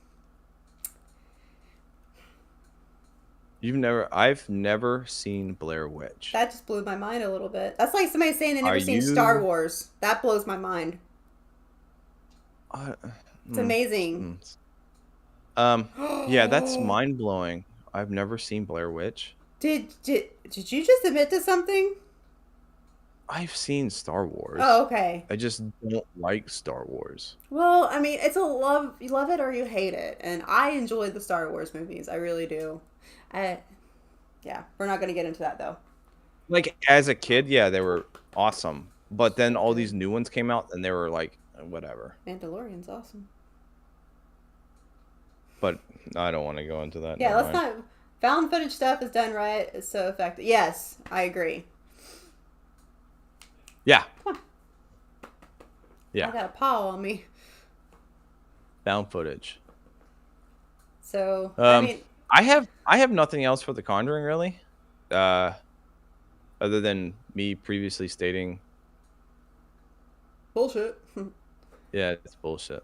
S1: I've never seen Blair Witch.
S2: That just blew my mind a little bit. That's like somebody saying they never
S1: Are
S2: seen
S1: you-
S2: Star Wars. That blows my mind. It's amazing.
S1: Yeah, that's mind blowing. I've never seen Blair Witch.
S2: Did you just admit to something?
S1: I've seen Star
S2: Oh,
S1: Wars.
S2: okay.
S1: I just don't like Star Wars.
S2: Well, I mean, it's a love. You love it or you hate it, and I enjoy the Star Wars movies. I really do. I, yeah, we're not going to get into that though.
S1: Like as a kid, yeah, they were awesome. But then
S2: So
S1: all
S2: good.
S1: these new ones came out and they were like whatever.
S2: Mandalorian's awesome.
S1: But I don't want to go into that.
S2: Yeah,
S1: Never
S2: let's
S1: mind.
S2: not. Found footage stuff is done right. It's so effective. Yes, I agree.
S1: Yeah.
S2: Huh, I
S1: Yeah.
S2: got a paw on me.
S1: Found footage.
S2: So I
S1: Um
S2: mean,
S1: I have nothing else for the Conjuring really. Uh other than me previously stating,
S2: bullshit.
S1: yeah, it's bullshit.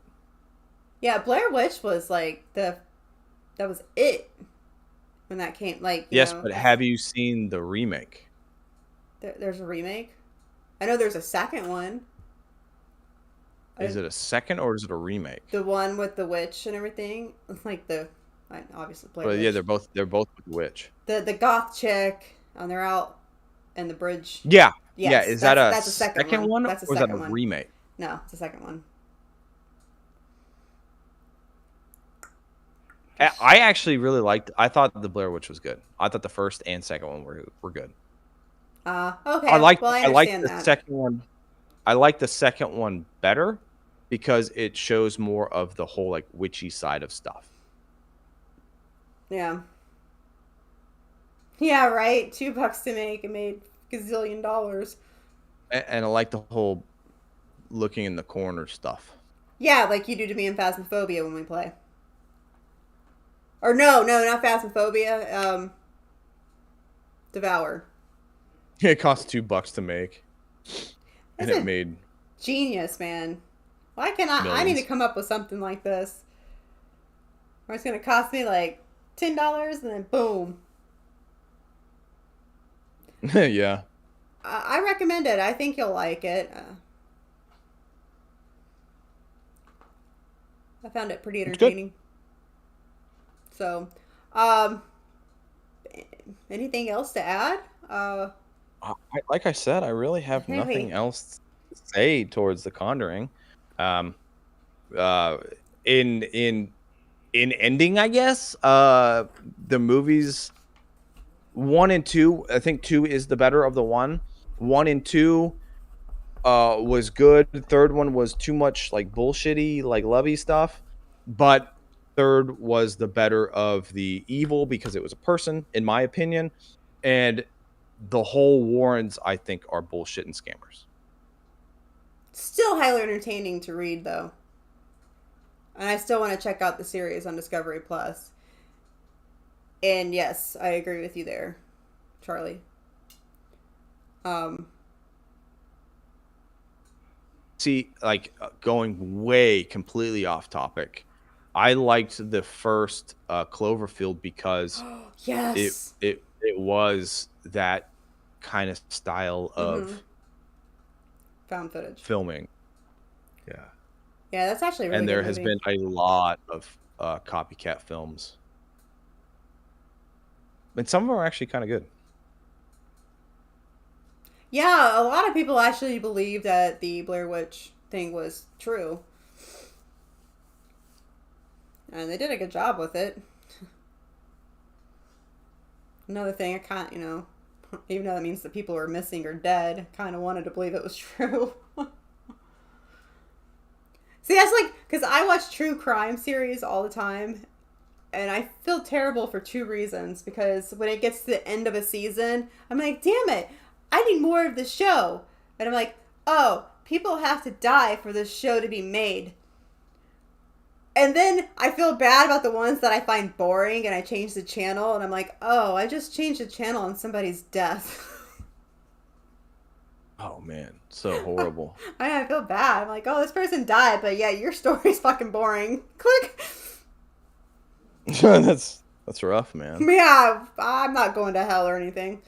S2: Yeah, Blair Witch was like the that was it when that came. Like
S1: Yes, but
S2: that's
S1: have you seen the remake?
S2: there's a remake. I know there's a second one.
S1: Is
S2: I,
S1: it a second or is it a remake?
S2: the one with the witch and everything, like the obviously Blair
S1: Well, yeah,
S2: Witch.
S1: they're both with the witch.
S2: The goth chick and they're out in the bridge.
S1: Yeah. Yeah,
S2: Yes,
S1: is that a
S2: that's a second
S1: second
S2: one.
S1: one
S2: That's a
S1: or is that a
S2: second one.
S1: remake?
S2: No, it's a second one.
S1: I actually really liked. I thought the Blair Witch was good. I thought the first and second one were good. I
S2: Okay.
S1: liked
S2: Well, I
S1: I liked
S2: understand
S1: the
S2: that.
S1: second one. I like the second one better because it shows more of the whole like witchy side of stuff.
S2: Yeah. Yeah. Right. $2 to make. It made gazillion dollars.
S1: And I like the whole looking in the corner stuff.
S2: Yeah, like you do to me in Phasmophobia when we play. Or no, not Phasmophobia. Devour.
S1: It cost $2 to make, and
S2: That's
S1: it
S2: a
S1: made
S2: genius, man. Why can't I need to
S1: millions.
S2: come up with something like this. Where it's gonna cost me like $10 and then boom.
S1: Yeah,
S2: I recommend it. I think you'll like it. I found it pretty
S1: it's good.
S2: entertaining. So, um, anything else to add?
S1: Like I said, I really have nothing
S2: Hey,
S1: else to say towards the Conjuring. Um, uh, in in ending, I guess. The movies 1 and 2. I think 2 is the better of the one. 1 and 2 was good. The third one was too much like bullshitty, like lovey stuff. But third was the better of the evil because it was a person, in my opinion. And the whole Warrens, I think, are bullshit and scammers.
S2: still highly entertaining to read though, and I still want to check out the series on Discovery Plus. And yes, I agree with you there, Charlie. Um,
S1: See, like going way completely off topic. I liked the first Cloverfield because it
S2: yes.
S1: it was that kind of style
S2: Mm-hmm.
S1: of
S2: Found footage.
S1: filming. Yeah.
S2: Yeah, that's actually a really
S1: And
S2: good
S1: there has
S2: movie.
S1: been a lot of copycat films. And some of them are actually kind of good.
S2: Yeah, a lot of people actually believe that the Blair Witch thing was true, and they did a good job with it. Another thing, I can't, even though that means that people are missing or dead, kind of wanted to believe it was true. See, that's like, because I watch true crime series all the time, and I feel terrible for two reasons. Because when it gets to the end of a season, I'm like, damn it, I need more of the show. And I'm like, oh, people have to die for this show to be made. And then I feel bad about the ones that I find boring and I change the channel and I'm like, oh, I just changed the channel on somebody's death.
S1: Oh man, so horrible.
S2: I feel bad. I'm like, oh, this person died, but yeah, your story's fucking boring. Click.
S1: That's rough, man.
S2: Yeah, I'm not going to hell or anything.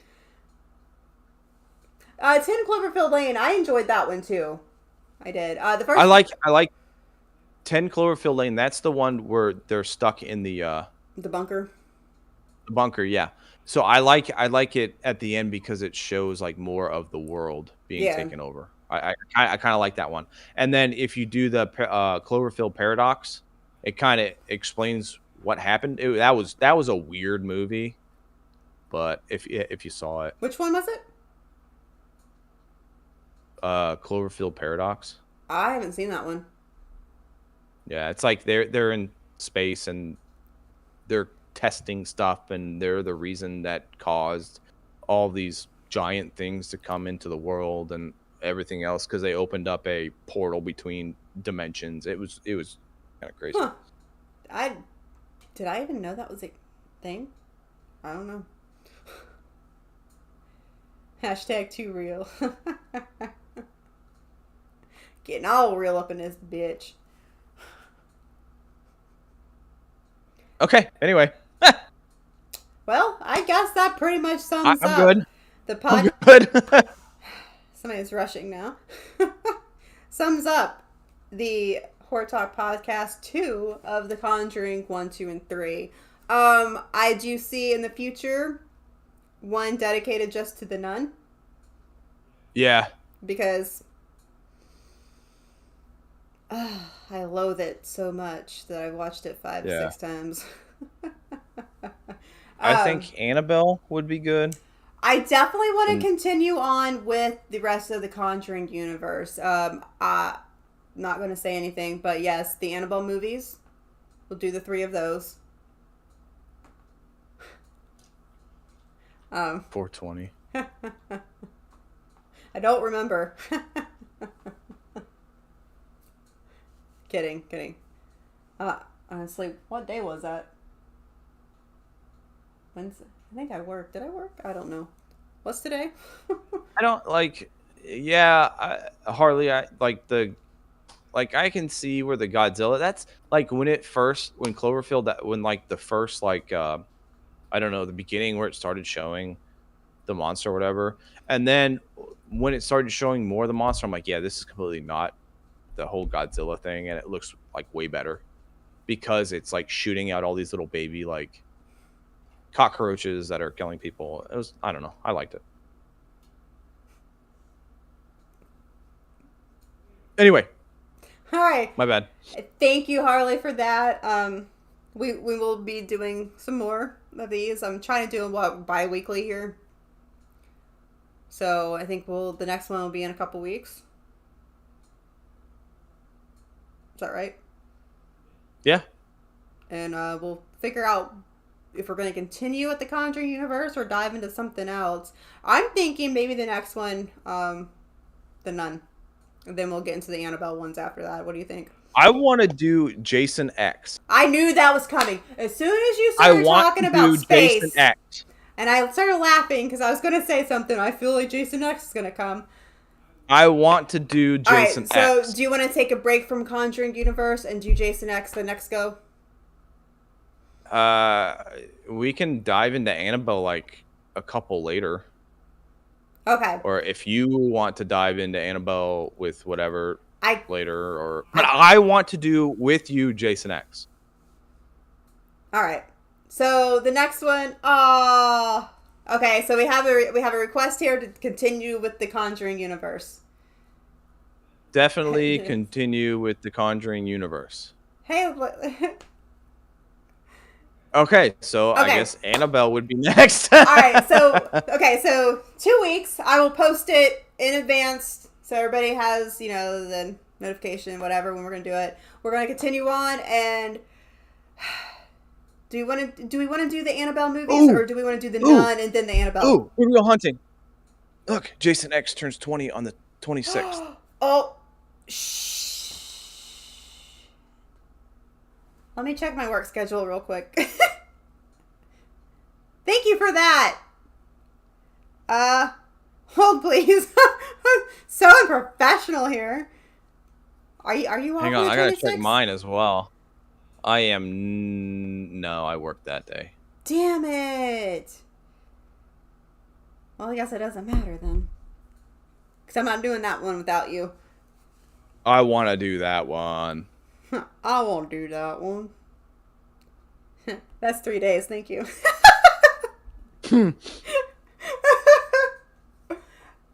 S2: 10 Cloverfield Lane, I enjoyed that one too. I did. The
S1: I
S2: first,
S1: like I like 10 Cloverfield Lane. That's the one where they're stuck in the
S2: the bunker.
S1: The bunker, yeah. So I like it at the end because it shows like more of the world being
S2: Yeah.
S1: taken over. I kind of like that one. And then if you do the Cloverfield Paradox, it kind of explains what happened. That was a weird movie, but if you saw it,
S2: Which one was it?
S1: Cloverfield Paradox.
S2: I haven't seen that one.
S1: Yeah, it's like they're in space and they're testing stuff, and they're the reason that caused all these giant things to come into the world and everything else because they opened up a portal between dimensions. It was kind of crazy.
S2: Huh. I did I even know that was a thing? I don't know. Hashtag too real. Getting all real up in this bitch.
S1: Okay. Anyway,
S2: Well, I guess that pretty much sums
S1: I'm
S2: up
S1: good.
S2: the
S1: I'm
S2: pod.
S1: good.
S2: Somebody's rushing now. Sums up the Horror Talk Podcast 2 of The Conjuring 1, 2, and 3. I do see in the future one dedicated just to the nun
S1: Yeah.
S2: because I loathe it so much that I watched it 5 or
S1: Yeah.
S2: 6 times.
S1: I think Annabelle would be good.
S2: I definitely want to
S1: And
S2: continue on with the rest of the Conjuring universe. Not going to say anything, but yes, the Annabelle movies. We'll do the 3 of those.
S1: 420.
S2: I don't remember. Kidding. Honestly, what day was that? Wednesday. I think I worked. Did I work? I don't know. What's today?
S1: I don't like. Yeah, Harley. I like the. Like I can see where the Godzilla. That's like when Cloverfield. When like the first like I don't know, the beginning where it started showing the monster or whatever, and then when it started showing more of the monster, I'm like, yeah, this is completely not the whole Godzilla thing, and it looks like way better because it's like shooting out all these little baby like cockroaches that are killing people. It was, I don't know, I liked it. Anyway,
S2: All right.
S1: my bad.
S2: Thank you, Harley, for that. We will be doing some more of these. I'm trying to do them bi-weekly here. So I think the next one will be in a couple weeks. Is that right?
S1: Yeah.
S2: And we'll figure out if we're going to continue with the Conjuring universe or dive into something else. I'm thinking maybe the next one, the Nun. And then we'll get into the Annabelle ones after that. What do you think?
S1: I want to do Jason X.
S2: I knew that was coming. As soon as you started talking about space,
S1: Jason X.
S2: and I started laughing because I was going to say something. I feel like Jason X is going to come.
S1: I want to do Jason X.
S2: All right, so do you want to take a break from Conjuring universe and do Jason X the next go?
S1: We can dive into Annabelle like a couple later.
S2: Okay.
S1: Or if you want to dive into Annabelle with whatever later, but I want to do with you Jason X.
S2: All right. So the next one, okay. So we have a request here to continue with the Conjuring universe.
S1: Definitely continue with the Conjuring universe.
S2: Hey.
S1: Okay, so I guess Annabelle would be next.
S2: All right, so 2 weeks. I will post it in advance so everybody has, the notification, whatever, when we're going to do it. We're going to continue on, and do we want to do the Annabelle movies, or do we want to do the Nun and then the Annabelle?
S1: Ooh, we're real hunting. Look, Jason X turns 20 on the 26th.
S2: Oh, shh. Let me check my work schedule real quick. Thank you for that. Hold please. So unprofessional here. Are you off?
S1: Hang on, I gotta
S2: 26th?
S1: check mine as well. I am no, I worked that day.
S2: Damn it. Well, I guess it doesn't matter then. Because I'm not doing that one without you.
S1: I want to do that one.
S2: I won't do that one. That's 3 days, thank you.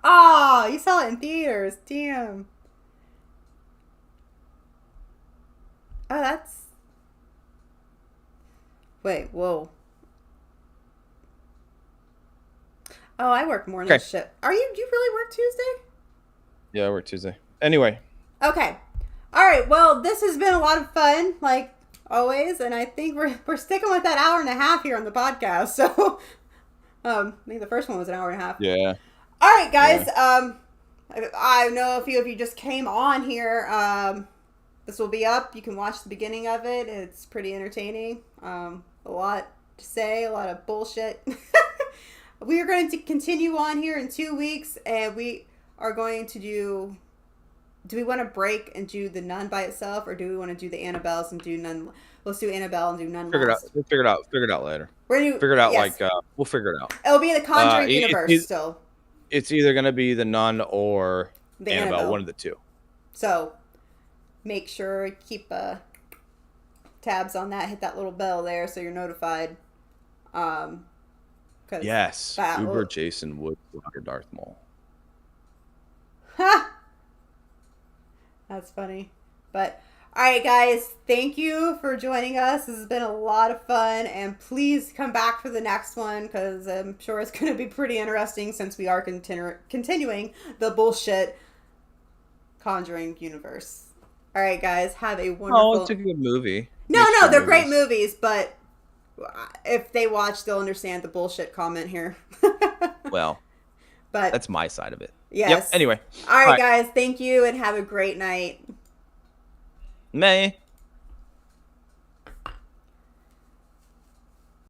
S2: Oh, you saw it in theaters. Damn. Oh, that's. Wait, whoa. Oh, I work morning
S1: Okay.
S2: shift. You really work Tuesday?
S1: Yeah, I work Tuesday. Anyway.
S2: Okay. All right. Well, this has been a lot of fun, like always, and I think we're sticking with that hour and a half here on the podcast. So, I think the first one was an hour and a half.
S1: Yeah.
S2: All right, guys.
S1: Yeah.
S2: I know a few of you just came on here. This will be up. You can watch the beginning of it. It's pretty entertaining. A lot to say, a lot of bullshit. We are going to continue on here in 2 weeks, and we are going to do. Do we want to break and do the Nun by itself, or do we want to do the Annabelles and do Nun? Let's do Annabelle and do Nun
S1: Figure it out.
S2: last.
S1: We'll figure it out. Figure it out later.
S2: We're gonna do,
S1: Figure it out
S2: yes.
S1: we'll figure it out.
S2: It'll be in the Conjuring
S1: It-
S2: universe
S1: it-
S2: still.
S1: It's either gonna be the Nun or
S2: The
S1: Annabelle, one of the two.
S2: So make sure you keep tabs on that. Hit that little bell there so you're notified.
S1: Yes.
S2: that
S1: Uber
S2: will-
S1: Jason Wood or Darth Maul.
S2: Ha! That's funny. But all right, guys, thank you for joining us. This has been a lot of fun, and please come back for the next one because I'm sure it's going to be pretty interesting since we are continuing the bullshit Conjuring universe. All right, guys, have a wonderful.
S1: Oh, it's a good movie.
S2: No,
S1: Makes good
S2: they're great
S1: movies.
S2: movies, but if they watch, they'll understand the bullshit comment here.
S1: Well,
S2: But
S1: that's my side of it.
S2: yes.
S1: Yep. Anyway.
S2: All right, guys, thank you, and have a great night.
S1: May.